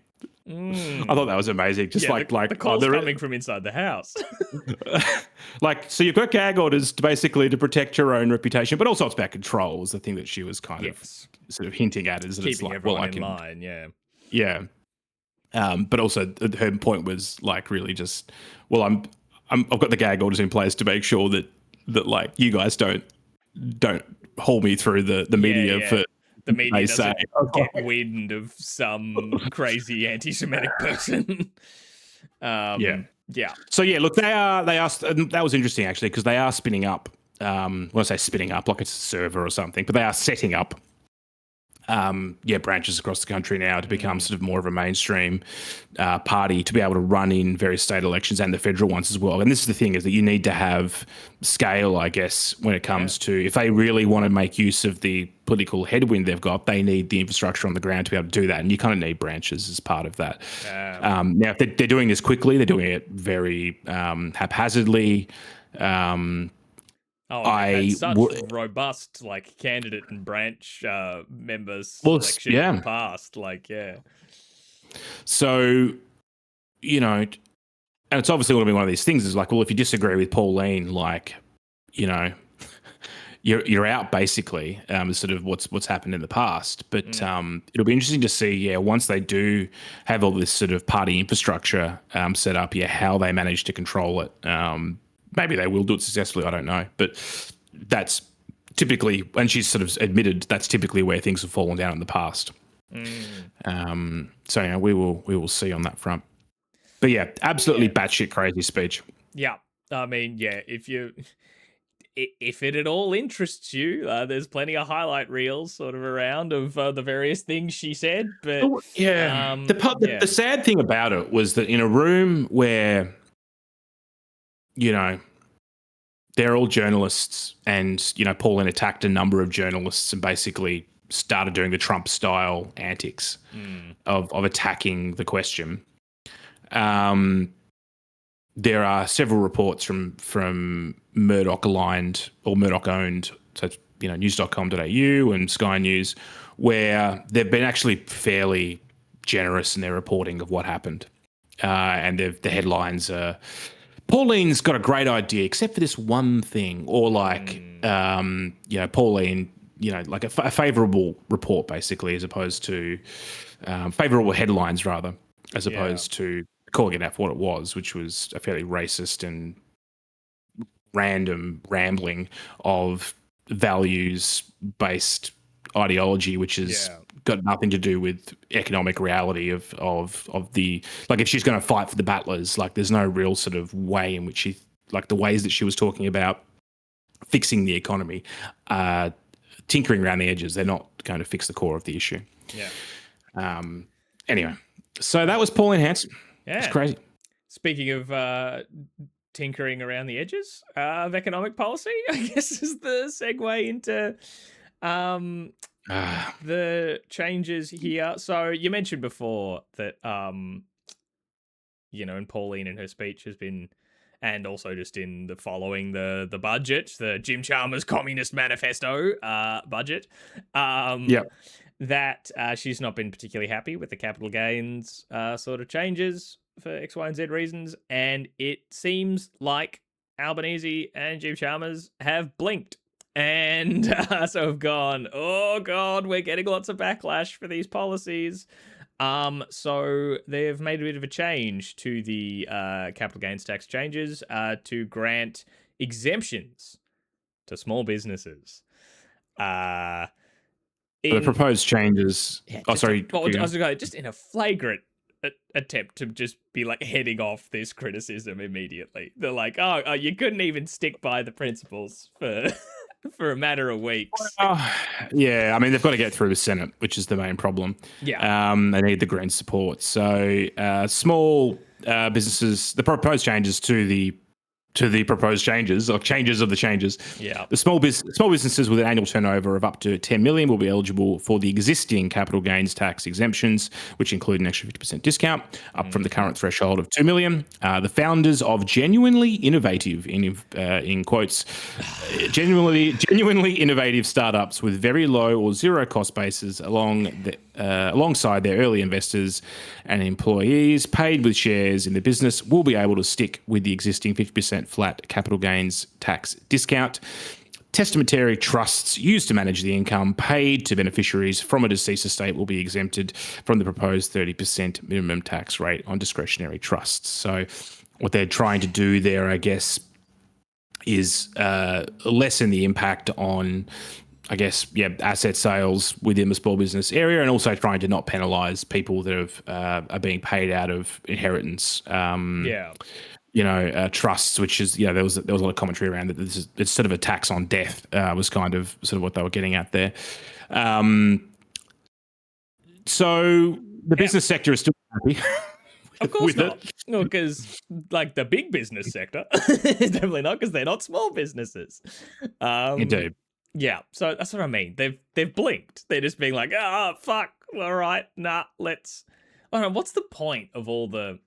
I thought that was amazing. Just the calls coming from inside the house. So you've got gag orders basically to protect your own reputation, but also it's about control was the thing that she was kind of sort of hinting at. Is that keeping it's like, everyone in line, yeah. But also her point was like really just, well, I've got the gag orders in place to make sure that like you guys don't hold me through the media for the media doesn't get wind of some crazy anti-Semitic person. So look, they asked, that was interesting actually because they are spinning up. When I say spinning up, like it's a server or something, but they are setting up branches across the country now to become sort of more of a mainstream party to be able to run in various state elections and the federal ones as well. And this is the thing, is that you need to have scale, I guess, when it comes to, if they really want to make use of the political headwind they've got, they need the infrastructure on the ground to be able to do that. And you kind of need branches as part of that. Now, if they're doing this quickly, they're doing it very haphazardly. They've had such robust candidate and branch members selection in the past. So, and it's obviously going to be one of these things is if you disagree with Pauline, you're out basically, sort of what's happened in the past. But it'll be interesting to see, once they do have all this sort of party infrastructure set up, how they manage to control it. Maybe they will do it successfully, I don't know. But that's typically, and she's sort of admitted, that's typically where things have fallen down in the past. So we will see on that front. But absolutely batshit crazy speech. Yeah. I mean, if it at all interests you, there's plenty of highlight reels sort of around of the various things she said. But the sad thing about it was that in a room where, they're all journalists, and Pauline attacked a number of journalists and basically started doing the Trump style antics of attacking the question. There are several reports from Murdoch aligned or Murdoch owned, so news.com.au and Sky News, where they've been actually fairly generous in their reporting of what happened. And the headlines are, Pauline's got a great idea, except for this one thing, or Pauline, a favourable report, basically, as opposed to favourable headlines, rather, as opposed to calling it out for what it was, which was a fairly racist and random rambling of values-based ideology, which has got nothing to do with economic reality of the, if she's going to fight for the battlers, there's no real sort of way in which she, the ways that she was talking about fixing the economy, tinkering around the edges, they're not going to fix the core of the issue. Anyway, so that was Pauline Hanson. It's crazy. Speaking of tinkering around the edges of economic policy, I guess is the segue into the changes here. So you mentioned before that, and Pauline in her speech has been, and also just in the following the budget, the Jim Chalmers Communist Manifesto budget, that she's not been particularly happy with the capital gains sort of changes for X, Y, and Z reasons. And it seems like Albanese and Jim Chalmers have blinked. And so have gone, oh God, we're getting lots of backlash for these policies. So they've made a bit of a change to the capital gains tax changes to grant exemptions to small businesses. The proposed changes. Just in a flagrant attempt to just be heading off this criticism immediately. They're like, oh, you couldn't even stick by the principles for a matter of weeks. I mean, they've got to get through the Senate, which is the main problem. They need the Green support. So small businesses, the proposed changes to the proposed changes, or changes of the changes. The small businesses with an annual turnover of up to 10 million will be eligible for the existing capital gains tax exemptions, which include an extra 50% discount, up from the current threshold of 2 million. The founders of genuinely innovative, in quotes, genuinely innovative startups with very low or zero cost bases alongside their early investors and employees paid with shares in the business will be able to stick with the existing 50% flat capital gains tax discount. Testamentary trusts used to manage the income paid to beneficiaries from a deceased estate will be exempted from the proposed 30% minimum tax rate on discretionary trusts. So what they're trying to do there, I guess, is lessen the impact on, I guess, asset sales within the small business area, and also trying to not penalise people that are being paid out of inheritance. Trusts, which is, there was a lot of commentary around that. It's sort of a tax on death was kind of sort of what they were getting at there. So the business sector is still happy. Of course not. No, because like the big business sector, definitely not, because they're not small businesses. Indeed. Yeah, so that's what I mean. They've blinked. They're just being like, fuck, all right, nah, let's. I don't know. What's the point of all the?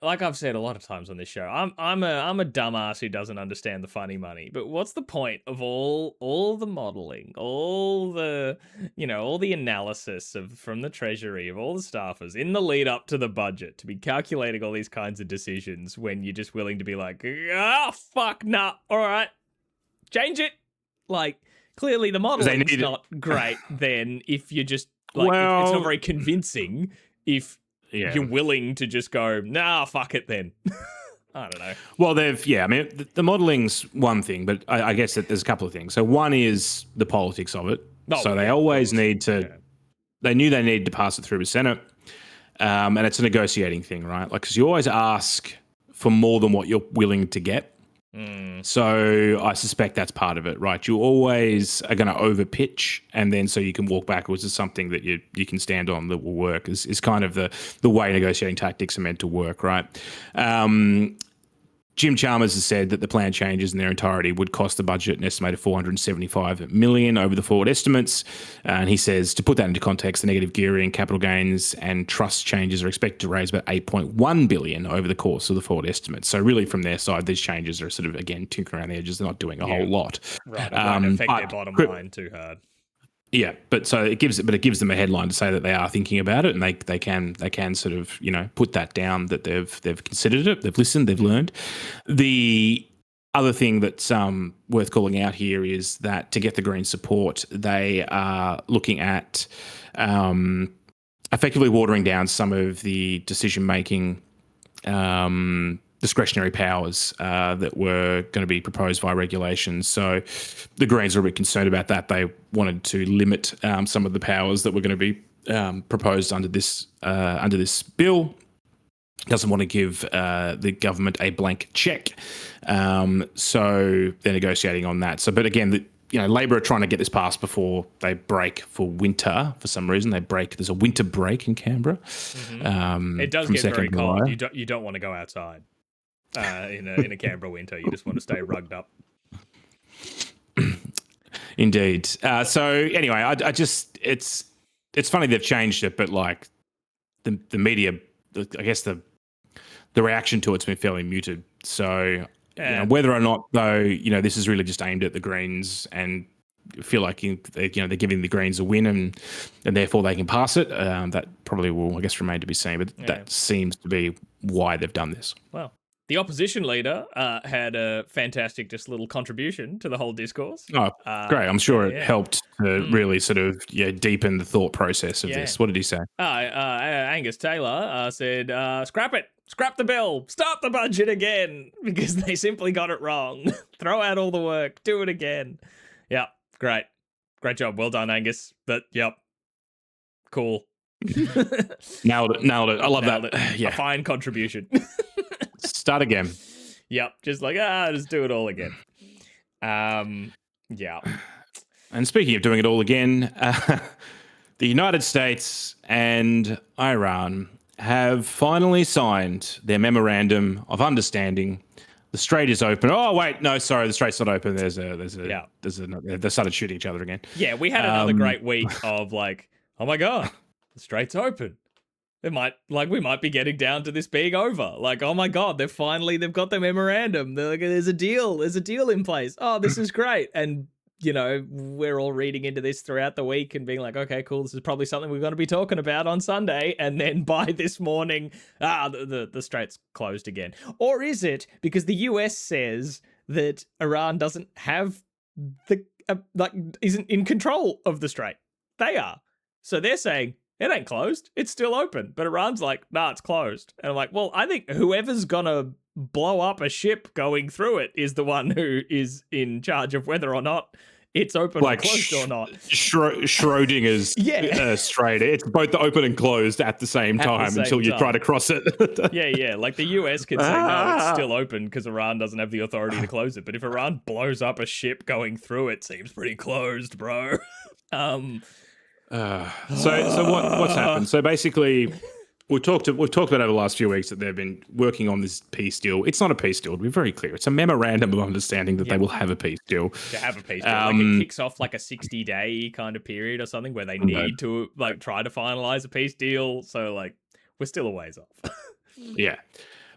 Like I've said a lot of times on this show, I'm a dumbass who doesn't understand the funny money. But what's the point of all the modeling, all the all the analysis from the Treasury, of all the staffers in the lead up to the budget to be calculating all these kinds of decisions when you're just willing to be like, fuck, nah, all right, change it. Like clearly the modeling's not great. Then if you're just like, it's not very convincing. If you're willing to just go, nah, fuck it then. I don't know. Well, the modeling's one thing, but I guess that there's a couple of things. So one is the politics of it. They always need to, they knew they needed to pass it through the Senate. And it's a negotiating thing, right? Like, because you always ask for more than what you're willing to get. So I suspect that's part of it, right? You always are going to overpitch, and then so you can walk backwards to something that you can stand on that will work is kind of the way negotiating tactics are meant to work, right? Jim Chalmers has said that the plan changes in their entirety would cost the budget an estimated $475 million over the forward estimates. And he says, to put that into context, the negative gearing, capital gains and trust changes are expected to raise about $8.1 billion over the course of the forward estimates. So really from their side, these changes are sort of, again, tinkering around the edges. They're not doing a whole lot. Right, it won't affect their bottom line too hard. Yeah, but it gives them a headline to say that they are thinking about it, and they can sort of put that down that they've considered it, they've listened, they've learned. The other thing that's worth calling out here is that to get the Green support, they are looking at effectively watering down some of the decision making. Discretionary powers that were going to be proposed via regulations. So the Greens were a bit concerned about that. They wanted to limit some of the powers that were going to be proposed under this bill. Doesn't want to give the government a blank check. So they're negotiating on that. So, but again, Labor are trying to get this passed before they break for winter. For some reason, there's a winter break in Canberra. Mm-hmm. It does get very cold. You don't want to go outside. In a Canberra winter, you just want to stay rugged up. Indeed. So anyway, I just it's funny they've changed it, but like the media, I guess the reaction to it's been fairly muted. So whether or not though, this is really just aimed at the Greens and feel like they're giving the Greens a win and therefore they can pass it. That probably will, I guess, remain to be seen. But that seems to be why they've done this. Well. The opposition leader had a fantastic just little contribution to the whole discourse. Oh, great. I'm sure it helped to really sort of deepen the thought process of this. What did he say? Angus Taylor said, scrap it. Scrap the bill. Start the budget again because they simply got it wrong. Throw out all the work. Do it again. Yeah, great. Great job. Well done, Angus. Cool. Nailed it. I love that. A fine contribution. Start again. Yep. Just like, just do it all again. Yeah. And speaking of doing it all again, the United States and Iran have finally signed their memorandum of understanding. The Strait is open. Oh wait, no, sorry, the Strait's not open. They started shooting each other again. Yeah, we had another great week of like, oh my god, the Strait's open. We might be getting down to this being over. Like, oh my god, they've got their memorandum. They're like, there's a deal in place. Oh, this is great. And we're all reading into this throughout the week and being like, okay, cool, this is probably something we're going to be talking about on Sunday. And then by this morning, the Strait's closed again. Or is it because the US says that Iran doesn't have isn't in control of the Strait? They are. So they're saying, it ain't closed. It's still open. But Iran's like, nah, it's closed. And I'm like, well, I think whoever's going to blow up a ship going through it is the one who is in charge of whether or not it's open or closed or not. Schrodinger's Strait. It's both open and closed at the same time until you try to cross it. Yeah. Like the US can say, no, it's still open because Iran doesn't have the authority to close it. But if Iran blows up a ship going through it, seems pretty closed, bro. What's happened? So basically, we've talked about over the last few weeks that they've been working on this peace deal. It's not a peace deal, to be very clear. It's a memorandum of understanding that they will have a peace deal. To have a peace deal. Like it kicks off like a 60-day kind of period or something where they need to like try to finalize a peace deal. So like we're still a ways off. Yeah.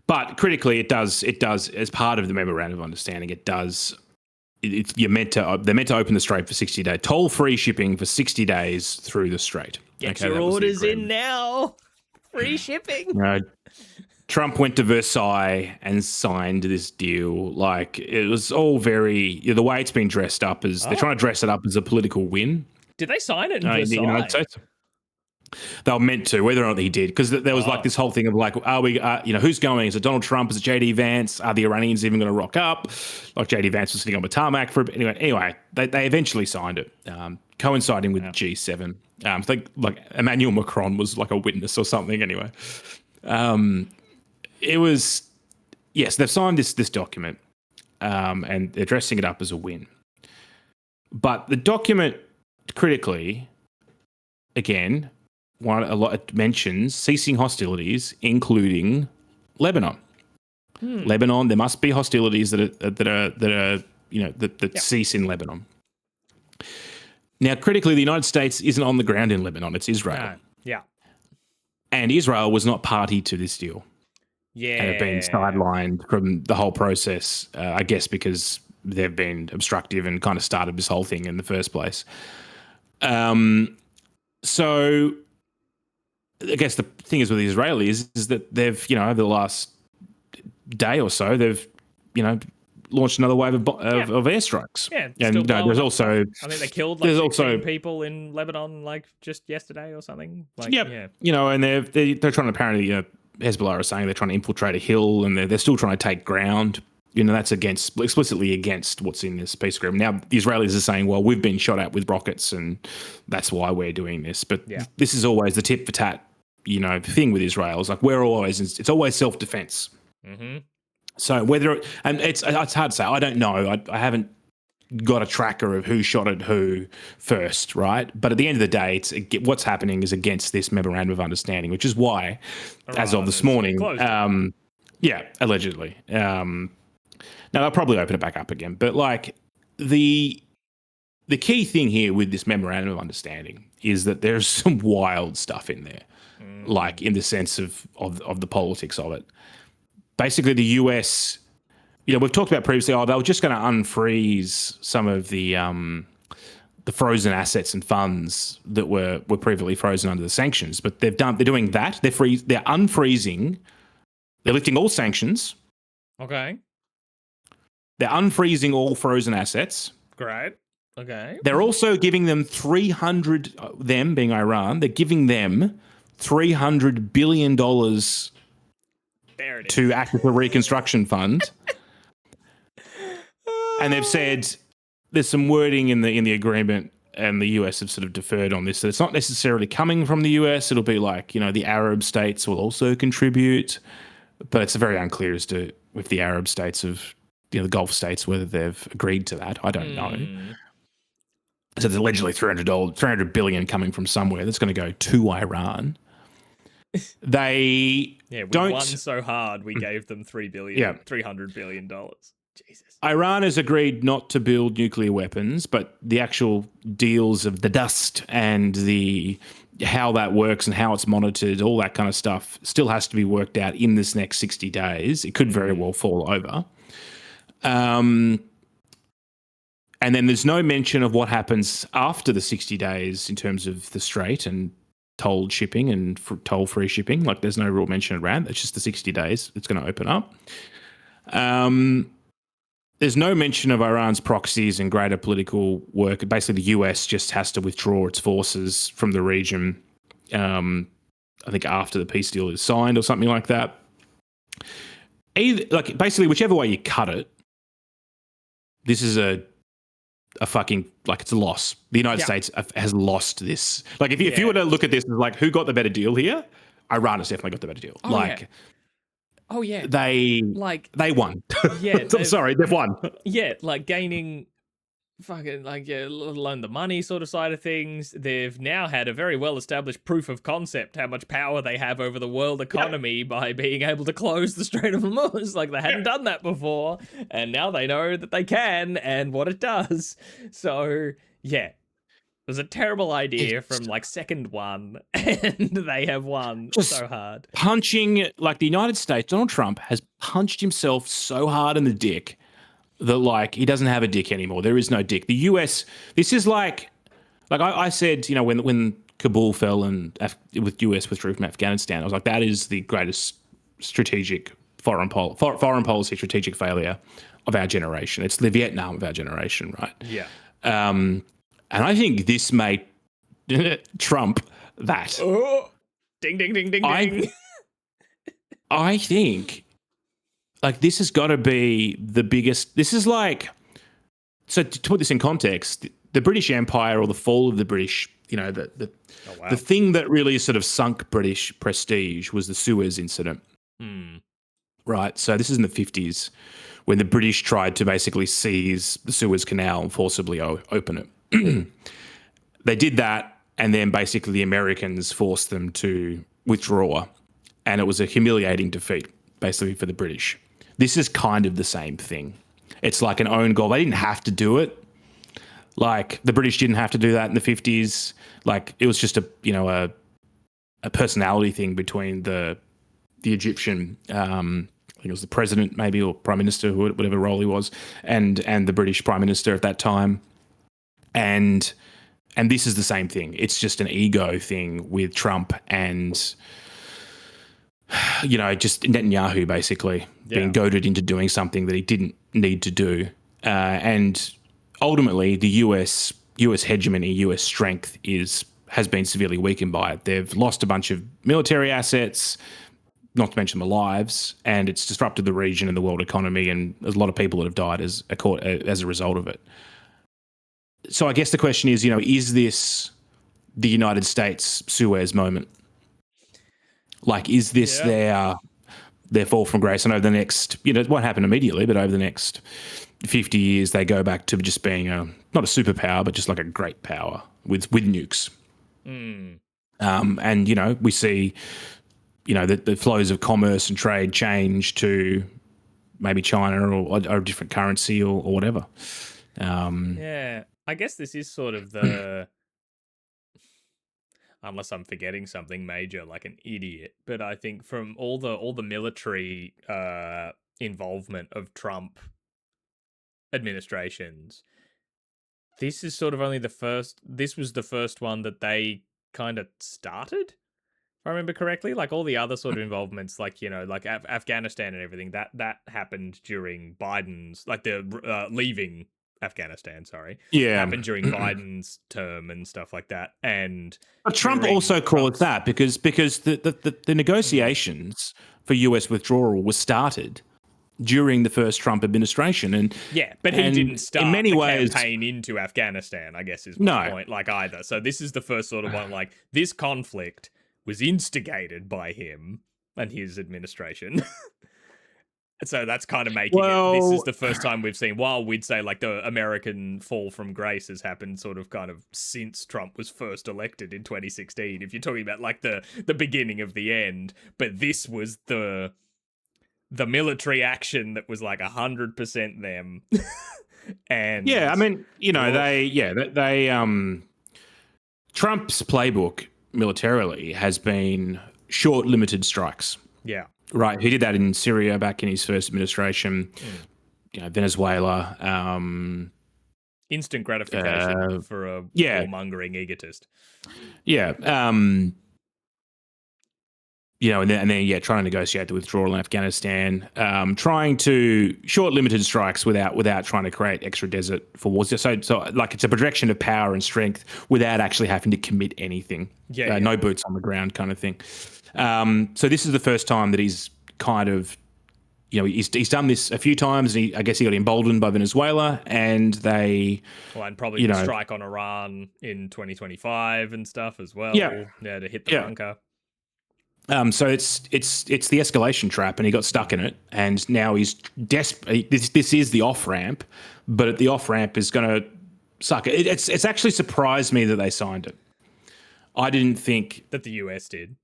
But critically, it does as part of the memorandum of understanding, they're meant to open the Strait for 60 days, toll-free shipping for 60 days through the Strait. Get your orders in now. Free shipping. Trump went to Versailles and signed this deal. Like, it was all very, the way it's been dressed up is they're trying to dress it up as a political win. Did they sign it in Versailles? The United States. They were meant to, whether or not he did, because there was like this whole thing of like, are we, who's going? Is it Donald Trump? Is it JD Vance? Are the Iranians even going to rock up? Like JD Vance was sitting on the tarmac for a bit. Anyway, they eventually signed it, coinciding with G7. I think like Emmanuel Macron was like a witness or something. Anyway, it was, yes, they've signed this document, and they're dressing it up as a win. But the document, critically, again, it mentions ceasing hostilities, including Lebanon. Lebanon, there must be hostilities that cease in Lebanon. Now, critically, the United States isn't on the ground in Lebanon; it's Israel. Yeah, and Israel was not party to this deal. Yeah, and have been sidelined from the whole process. I guess because they've been obstructive and kind of started this whole thing in the first place. So I guess the thing is with the Israelis is that they've, over the last day or so, they've, launched another wave of airstrikes. Yeah, and there's also, I think they killed like 16 people in Lebanon like just yesterday or something. Like, yeah, and they're trying to apparently, Hezbollah are saying they're trying to infiltrate a hill and they're still trying to take ground. That's explicitly against what's in this peace agreement. Now, the Israelis are saying, well, we've been shot at with rockets and that's why we're doing this. But this is always the tit for tat, thing with Israel. It's like it's always self-defense. Mm-hmm. So it's hard to say. I don't know. I haven't got a tracker of who shot at who first, right? But at the end of the day, what's happening is against this memorandum of understanding, which is why, as of this morning, allegedly. Now, they'll probably open it back up again. But, like, the key thing here with this memorandum of understanding is that there's some wild stuff in there, like, in the sense of the politics of it. Basically, the US, we've talked about previously, they were just going to unfreeze some of the frozen assets and funds that were previously frozen under the sanctions. But they're doing that. They're unfreezing. They're lifting all sanctions. Okay. They're unfreezing all frozen assets. Great. Okay. They're also giving them them being Iran, they're giving them $300 billion to act as a reconstruction fund. And they've said there's some wording in the agreement, and the US have sort of deferred on this. So it's not necessarily coming from the US. It'll be like, the Arab states will also contribute. But it's very unclear as to if the Arab states the Gulf states, whether they've agreed to that. I don't know. So there's allegedly $300 billion coming from somewhere that's going to go to Iran. We won so hard we gave them $300 billion. Jesus. Iran has agreed not to build nuclear weapons, but the actual deals of the dust and how that works and how it's monitored, all that kind of stuff still has to be worked out in this next 60 days. It could very well fall over. And then there's no mention of what happens after the 60 days in terms of the Strait and tolled shipping and toll-free shipping. Like, there's no real mention around. It's just the 60 days it's going to open up. There's no mention of Iran's proxies and greater political work. Basically, the US just has to withdraw its forces from the region, I think after the peace deal is signed or something like that. Basically, whichever way you cut it, this is a fucking, it's a loss. The United States has lost this. Like, if you were to look at this as like, who got the better deal here? Iran has definitely got the better deal. They won. Yeah. I'm sorry, they've won. Yeah, like gaining fucking like let alone the money sort of side of things. They've now had a very well established proof of concept how much power they have over the world economy by being able to close the Strait of Hormuz. Like, they hadn't done that before, and now they know that they can and what it does. So yeah, it was a terrible idea from like second one, and they have won just so hard. Punching, like, the United States, Donald Trump has punched himself so hard in the dick that, like, he doesn't have a dick anymore. There is no dick. The US, this is like I said, you know, when Kabul fell and with US withdrew from Afghanistan, I was like, that is the greatest strategic foreign policy strategic failure of our generation. It's the Vietnam of our generation, right? Yeah. And I think this made Trump that. Oh, ding, ding, ding, ding, ding. I think, like, this has got to be the biggest. This is like, so to put this in context, the British Empire, or the fall of the British, you know, the thing that really sort of sunk British prestige was the Suez incident. Right. So this is in the 50s when the British tried to basically seize the Suez Canal and forcibly open it. They did that, and then basically the Americans forced them to withdraw, and it was a humiliating defeat basically for the British. This is kind of the same thing. It's like an own goal. They didn't have to do it. Like, the British didn't have to do that in the 50s. Like, it was just a personality thing between the Egyptian, I think it was the president maybe, or prime minister, whatever role he was, and the British prime minister at that time. And this is the same thing. It's just an ego thing with Trump and, you know, just Netanyahu basically being goaded into doing something that he didn't need to do. And ultimately, the US hegemony, US strength has been severely weakened by it. They've lost a bunch of military assets, not to mention their lives, and it's disrupted the region and the world economy, and there's a lot of people that have died as a result of it. So I guess the question is, you know, is this the United States Suez moment? Like, is this their fall from grace? And over the next, you know, it won't happen immediately, but over the next 50 years, they go back to just being not a superpower, but just like a great power with nukes. And, you know, we see, you know, the flows of commerce and trade change to maybe China or a different currency or whatever. Yeah, I guess this is sort of the, unless I'm forgetting something major like an idiot, but I think from all the military involvement of Trump administrations, this is sort of only this was the first one that they kind of started, if I remember correctly. Like, all the other sort of involvements, like, you know, like Afghanistan and everything, that happened during Biden's, like, the leaving Afghanistan, happened during Biden's term and stuff like that. And but Trump also caused that because the negotiations for US withdrawal was started during the first Trump administration, and but he didn't start in many the ways campaign into Afghanistan, I guess is my point, like, either. So this is the first sort of one, like, this conflict was instigated by him and his administration. So that's kind of making it, this is the first time we've seen, while we'd say like the American fall from grace has happened sort of kind of since Trump was first elected in 2016, if you're talking about like the beginning of the end, but this was the military action that was like 100% them. And I mean, you know, they Trump's playbook militarily has been short, limited strikes. Yeah. Right. He did that in Syria back in his first administration, you know, Venezuela. Instant gratification for a warmongering egotist. Yeah. You know, and then trying to negotiate the withdrawal in Afghanistan, trying to short limited strikes without trying to create extra desert for wars. So like, it's a projection of power and strength without actually having to commit anything. No boots on the ground kind of thing. So this is the first time that he's kind of, you know, he's done this a few times, and I guess he got emboldened by Venezuela, and they... Well, and probably the strike on Iran in 2025 and stuff as well. Yeah, to hit the bunker. So it's the escalation trap, and he got stuck in it, and now he's desperate. This is the off-ramp, but the off-ramp is going to suck. It's actually surprised me that they signed it. I didn't think that the US did.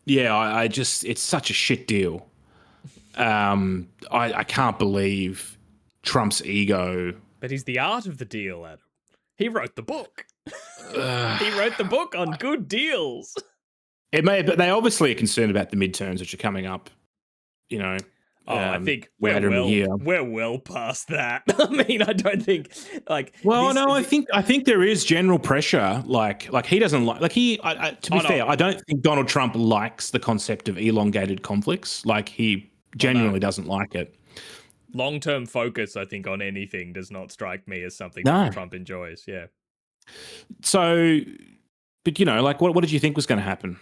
Yeah, I just, it's such a shit deal. I can't believe Trump's ego. But he's the art of the deal, Adam. He wrote the book. He wrote the book on good deals. But they obviously are concerned about the midterms, which are coming up. I think we're well past that. I mean, I don't think I think there is general pressure. Like he doesn't like he. To be fair, I don't think Donald Trump likes the concept of elongated conflicts. Like he genuinely doesn't like it. Long-term focus, I think, on anything does not strike me as something that Trump enjoys. Yeah. So, but what did you think was going to happen?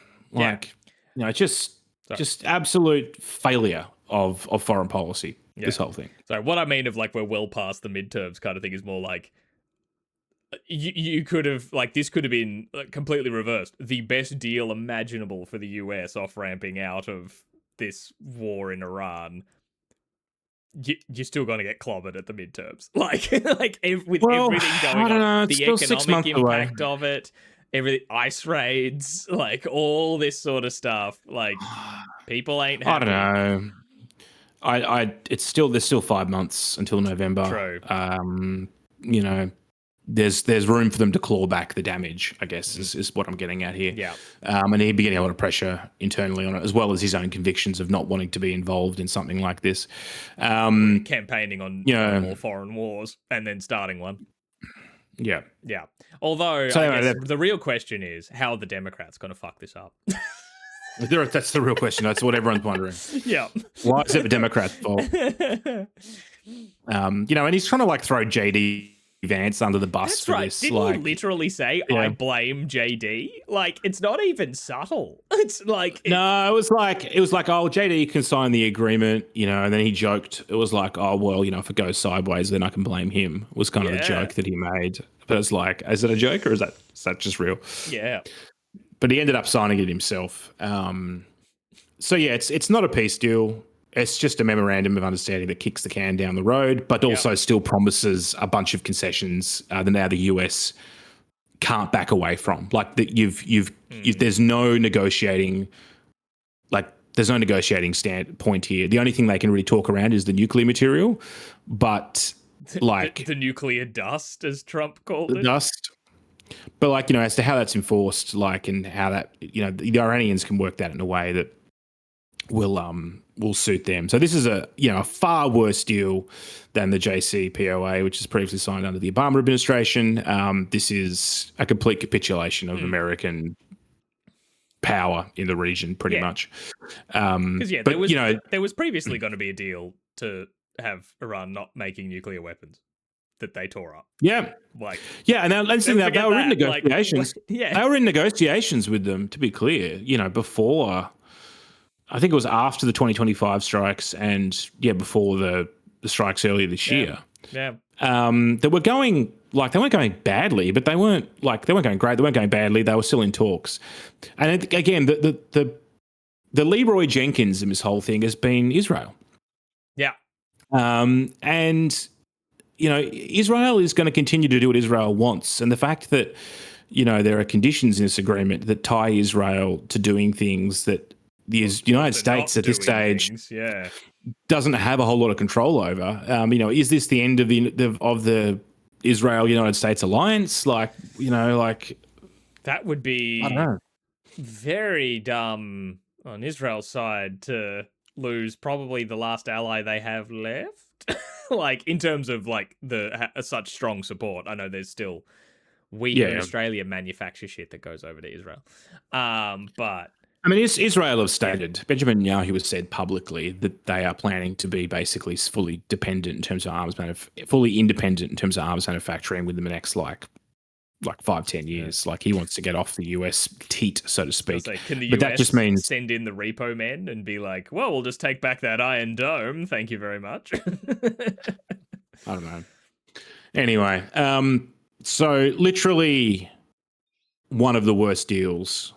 Just absolute failure of foreign policy. Yeah. This whole thing. So what I mean of we're well past the midterms kind of thing is more like you could have this could have been completely reversed. The best deal imaginable for the US off ramping out of this war in Iran. You're still going to get clobbered at the midterms. With everything going on, the economic impact of it, everything, ice raids, all this sort of stuff. People ain't happy. I don't know. There's still 5 months until November. True. There's room for them to claw back the damage, I guess, is what I'm getting at here. Yeah. And he'd be getting a lot of pressure internally on it, as well as his own convictions of not wanting to be involved in something like this. Campaigning on more foreign wars and then starting one. Yeah. Yeah. Although, the real question is, how are the Democrats going to fuck this up? That's the real question. That's what everyone's wondering. Yeah. Why is it the Democrats' fault? And he's trying to throw JD Vance under the bus. That's for right. this. Didn't he literally say, I blame JD? It's not even subtle. It's no, it was like, oh, JD can sign the agreement, and then he joked. It was like, oh, well, if it goes sideways, then I can blame him, was kind of the joke that he made. But it's like, is it a joke or is that just real? Yeah. But he ended up signing it himself. So yeah, it's not a peace deal. It's just a memorandum of understanding that kicks the can down the road, but also still promises a bunch of concessions that now the US can't back away from. There's no negotiating. There's no negotiating point here. The only thing they can really talk around is the nuclear material, but the nuclear dust, as Trump called it. Dust. But as to how that's enforced, and how that the Iranians can work that in a way that will suit them. So this is a far worse deal than the JCPOA, which is previously signed under the Obama administration. This is a complete capitulation of American power in the region, pretty much. Because there was previously going to be a deal to have Iran not making nuclear weapons that they tore up. Yeah. And they were in negotiations. They were in negotiations with them, to be clear, before, I think it was after the 2025 strikes and before the strikes earlier this year. Yeah. They were going, they weren't going badly, but they weren't going great. They weren't going badly. They were still in talks. And again, the Leroy Jenkins in this whole thing has been Israel. Yeah. And Israel is going to continue to do what Israel wants. And the fact that, there are conditions in this agreement that tie Israel to doing things that the United States at this stage doesn't have a whole lot of control over. Is this the end of the Israel-United States alliance? That would be, I don't know, very dumb on Israel's side to lose probably the last ally they have left. In terms of such strong support. I know there's still in Australia manufacture shit that goes over to Israel. But I mean, Israel have stated, Benjamin Netanyahu has said publicly that they are planning to be basically fully dependent in terms of fully independent in terms of arms manufacturing within the next 5-10 years. He wants to get off the US teat, so to speak. Can the but US that just means send in the repo men and be like, well, we'll just take back that Iron Dome. Thank you very much. I don't know. Anyway, so literally one of the worst deals,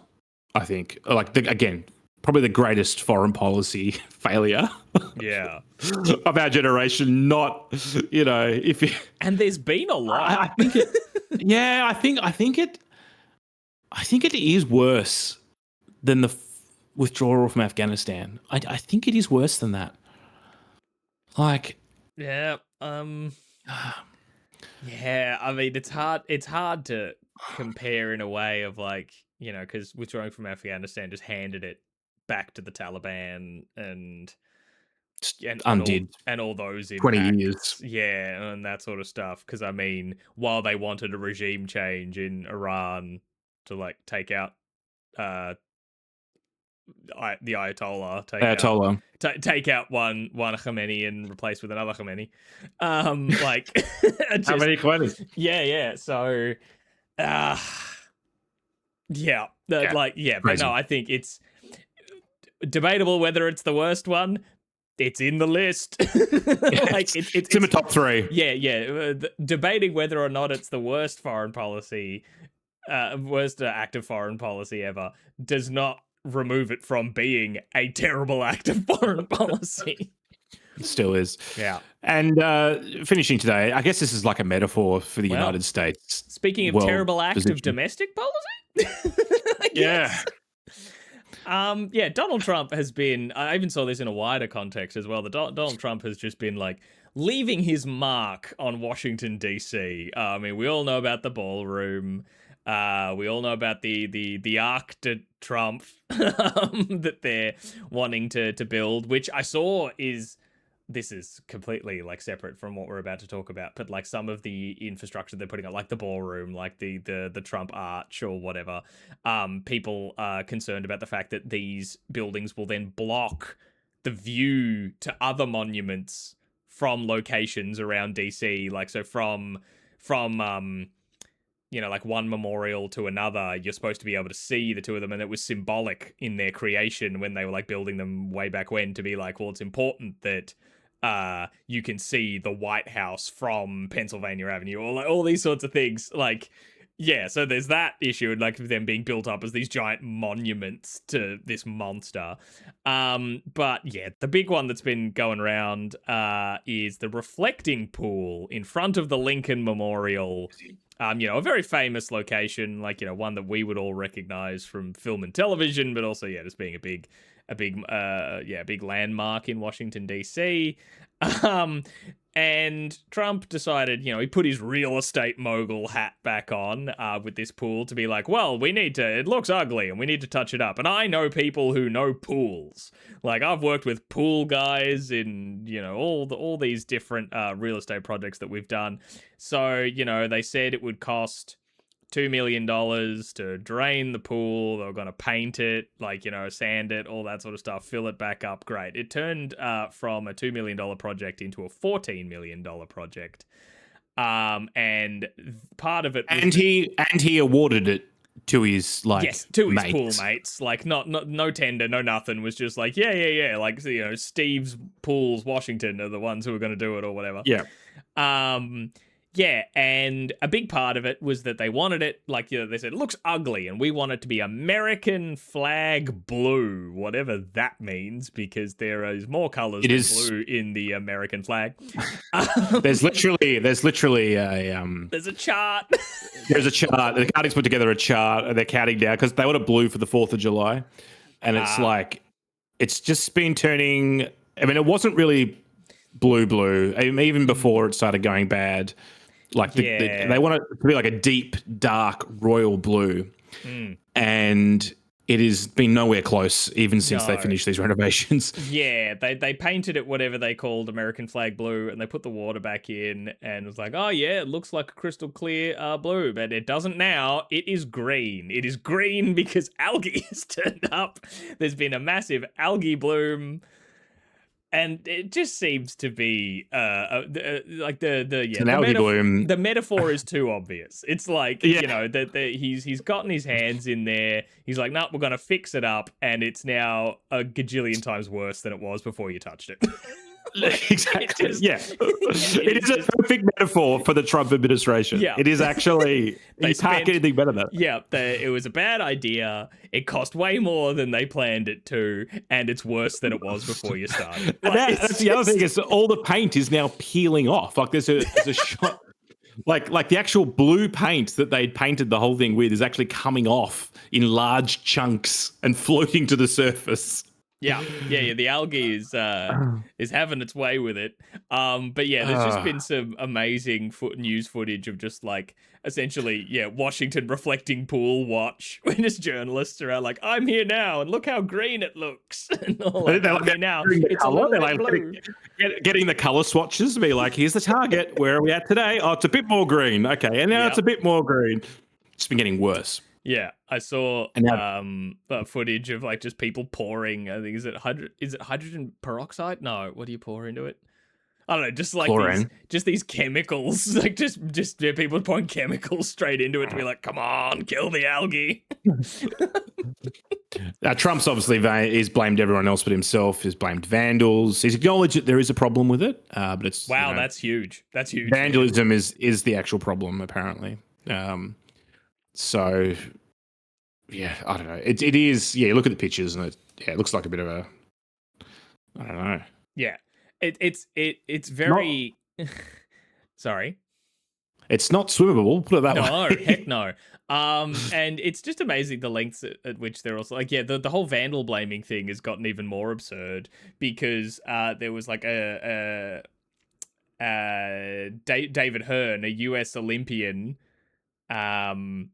I think. Again, probably the greatest foreign policy failure of our generation. Not, if you, and there's been a lot. I think it, I think it is worse than the withdrawal from Afghanistan. I think it is worse than that. Like, yeah, I mean, it's hard to compare in a way of like, because withdrawing from Afghanistan just handed it back to the Taliban and undid all those impacts. 20 years. Yeah, and that sort of stuff. Because, I mean, while they wanted a regime change in Iran to, like, take out the Ayatollah, take out one Khomeini and replace with another Khomeini. Like, just, how many Khomeinis? Yeah. So, but no, I think it's debatable whether it's the worst one. It's in the list. Like it's in the top 3. Yeah. Debating whether or not it's the worst foreign policy, worst active foreign policy ever, does not remove it from being a terrible act of foreign policy. It still is. Yeah. And finishing today, I guess this is like a metaphor for the United States. Speaking of terrible act of domestic policy. Yeah. Donald Trump has been, I even saw this in a wider context as well. Donald Trump has just been like leaving his mark on Washington, D.C. I mean, we all know about the ballroom. We all know about the Arc de Trump that they're wanting to build, which I saw this is completely like separate from what we're about to talk about, but like some of the infrastructure they're putting up, like the ballroom, like the Trump arch or whatever, people are concerned about the fact that these buildings will then block the view to other monuments from locations around DC. Like, so from like one memorial to another, you're supposed to be able to see the two of them. And it was symbolic in their creation when they were like building them way back when, to be like, well, it's important that you can see the White House from Pennsylvania Avenue, or like all these sorts of things. Like, yeah, so there's that issue, and like them being built up as these giant monuments to this monster. But yeah, the big one that's been going around is the reflecting pool in front of the Lincoln Memorial. A very famous location, like, one that we would all recognize from film and television, but also, just being a big landmark in Washington, D.C. And Trump decided, he put his real estate mogul hat back on with this pool to be like, well, it looks ugly and we need to touch it up. And I know people who know pools. Like, I've worked with pool guys in, all these different real estate projects that we've done. So, they said it would cost $2 million to drain the pool. They were going to paint it, like, sand it, all that sort of stuff, fill it back up. Great. It turned from a $2 million project into a $14 million project. And part of it was... And he awarded it to his, like, yes, to his pool mates. Like, not no tender, no nothing. Was just like, yeah. Like, Steve's Pools, Washington are the ones who are going to do it or whatever. Yeah. Yeah, and a big part of it was that they wanted it, like, they said, it looks ugly, and we want it to be American flag blue, whatever that means, because there is more colors than blue in the American flag. There's literally a... There's a chart. There's a chart. The Cardi's put together a chart, and they're counting down, because they wanted blue for the 4th of July, and it's like, it's just been turning... I mean, it wasn't really blue, even before it started going bad. Like, they want it to be like a deep, dark, royal blue. And it has been nowhere close, even since they finished these renovations. Yeah, they painted it whatever they called American flag blue, and they put the water back in, and it was like, oh yeah, it looks like a crystal clear blue, but it doesn't now. It is green. It is green because algae has turned up. There's been a massive algae bloom. And it just seems to be like the metaphor is too obvious. It's like, he's gotten his hands in there. He's like, no, we're going to fix it up. And it's now a gajillion times worse than it was before you touched it. Exactly. It is a perfect metaphor for the Trump administration. Yeah. It is actually, you can't get anything better than that. Yeah, it was a bad idea. It cost way more than they planned it to, and it's worse than it was before you started. That's the other thing is all the paint is now peeling off. Like there's a shot, like the actual blue paint that they'd painted the whole thing with is actually coming off in large chunks and floating to the surface. Yeah. The algae is having its way with it. But yeah, there's just been some amazing news footage of just like essentially, Washington reflecting pool watch when just journalists are like, "I'm here now, and look how green it looks." And all like, "I'm here now, it's a little bit blue." Getting the color swatches to be like, "Here's the target. Where are we at today? Oh, it's a bit more green. Okay, and now it's a bit more green." It's been getting worse. Yeah, I saw footage of like just people pouring. I think is it hydrogen peroxide? No, what do you pour into it? I don't know, just like these chemicals, like just people pouring chemicals straight into it to be like, "Come on, kill the algae." Trump's obviously he's blamed everyone else but himself. He's blamed vandals. He's acknowledged that there is a problem with it, but it's that's huge. That's huge. Vandalism is the actual problem apparently. So, yeah, I don't know. It is. Yeah, you look at the pictures and it looks like a bit of a. I don't know. Yeah, it's very. Sorry. It's not swimmable. Put it that way. No, heck no. And it's just amazing the lengths at which they're also like, the whole vandal blaming thing has gotten even more absurd because there was like David Hearn, a US Olympian, and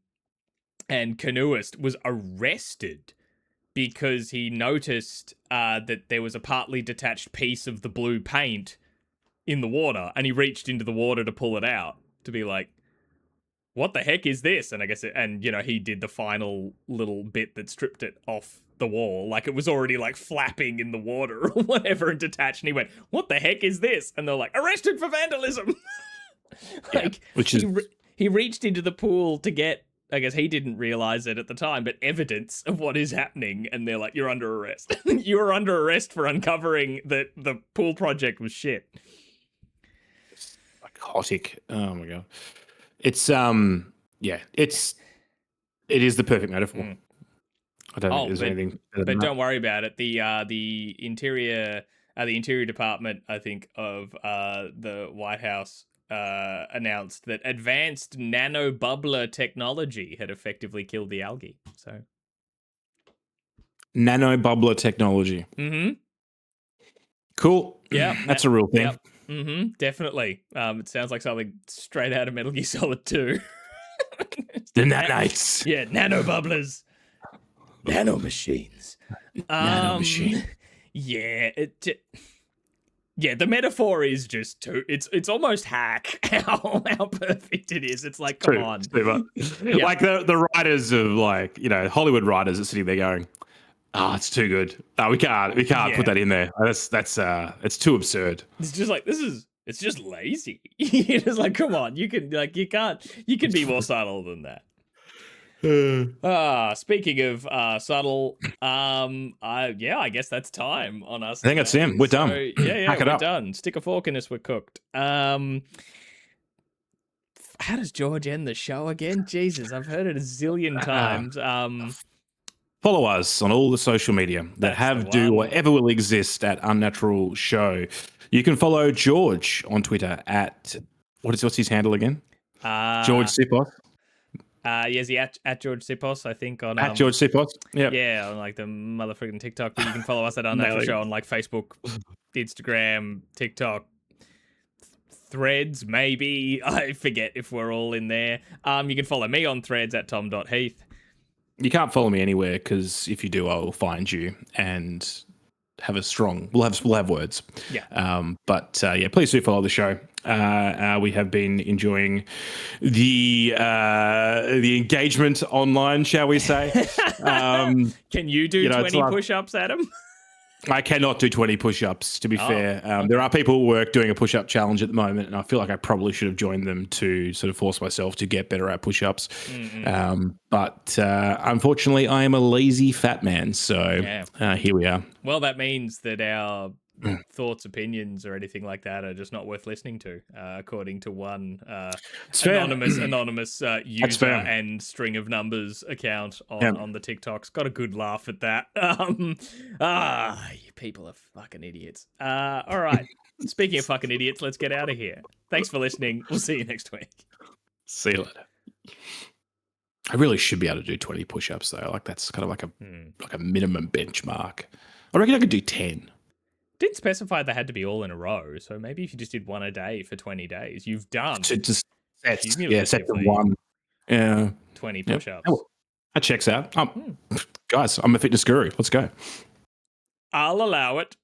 canoeist, was arrested because he noticed that there was a partly detached piece of the blue paint in the water, and he reached into the water to pull it out to be like, "What the heck is this?" And I guess he did the final little bit that stripped it off the wall, like it was already like flapping in the water or whatever and detached, and he went, "What the heck is this?" And they're like, "Arrested for vandalism." He reached into the pool to get, I guess he didn't realize it at the time, but evidence of what is happening, and they're like, "You're under arrest." You were under arrest for uncovering that the pool project was shit. Psychotic. Oh my god. It's it is the perfect metaphor. I don't think there's anything better than don't worry about it. The interior department, I think, of the White House announced that advanced nanobubbler technology had effectively killed the algae. So, nanobubbler technology. Mm-hmm. Cool. Yeah, that's a real thing. Yep. Mm-hmm. Definitely. It sounds like something straight out of Metal Gear Solid 2. The nanites. Yeah, nanobubblers. Nano machines. Yeah, yeah, the metaphor is just too. It's almost hack how perfect it is. It's like, come on, yeah. Like the writers of Hollywood writers are sitting there going, "Oh, it's too good. We can't put that in there. That's it's too absurd." It's just like it's just lazy. It's just like, come on, you can be more subtle than that. Speaking of subtle, I guess that's time on us. I think that's him. We're done. We're done. Stick a fork in us. We're cooked. How does George end the show again? Jesus, I've heard it a zillion times. Follow us on all the social media that do, or ever will exist at Unnatural Show. You can follow George on Twitter at what's his handle again? Jorge Tsipos. Yes, at Jorge Tsipos, I think on at Jorge Tsipos. Yeah, on like the motherfucking TikTok. But you can follow us at Unnatural Show on like Facebook, Instagram, TikTok, Threads, maybe. I forget if we're all in there. You can follow me on Threads at tom.heath. You can't follow me anywhere because if you do, I will find you and have a strong. We'll have words. Yeah. But please do follow the show. We have been enjoying the engagement online, shall we say? Can you do 20 push-ups, Adam? I cannot do 20 push-ups, to be fair. There are people at work doing a push-up challenge at the moment, and I feel like I probably should have joined them to sort of force myself to get better at push-ups. Mm-hmm. But unfortunately, I am a lazy fat man, so here we are. Well, that means that our thoughts, opinions, or anything like that are just not worth listening to, according to one anonymous user and string of numbers account on the TikToks. Got a good laugh at that. You people are fucking idiots. All right. Speaking of fucking idiots, let's get out of here. Thanks for listening. We'll see you next week. See you later. I really should be able to do 20 push-ups though. Like that's kind of like a minimum benchmark. I reckon I could do 10. Didn't specify they had to be all in a row, so maybe if you just did one a day for 20 days, you've done set to one. 20 push-ups. Yeah. That checks out. Guys, I'm a fitness guru. Let's go. I'll allow it.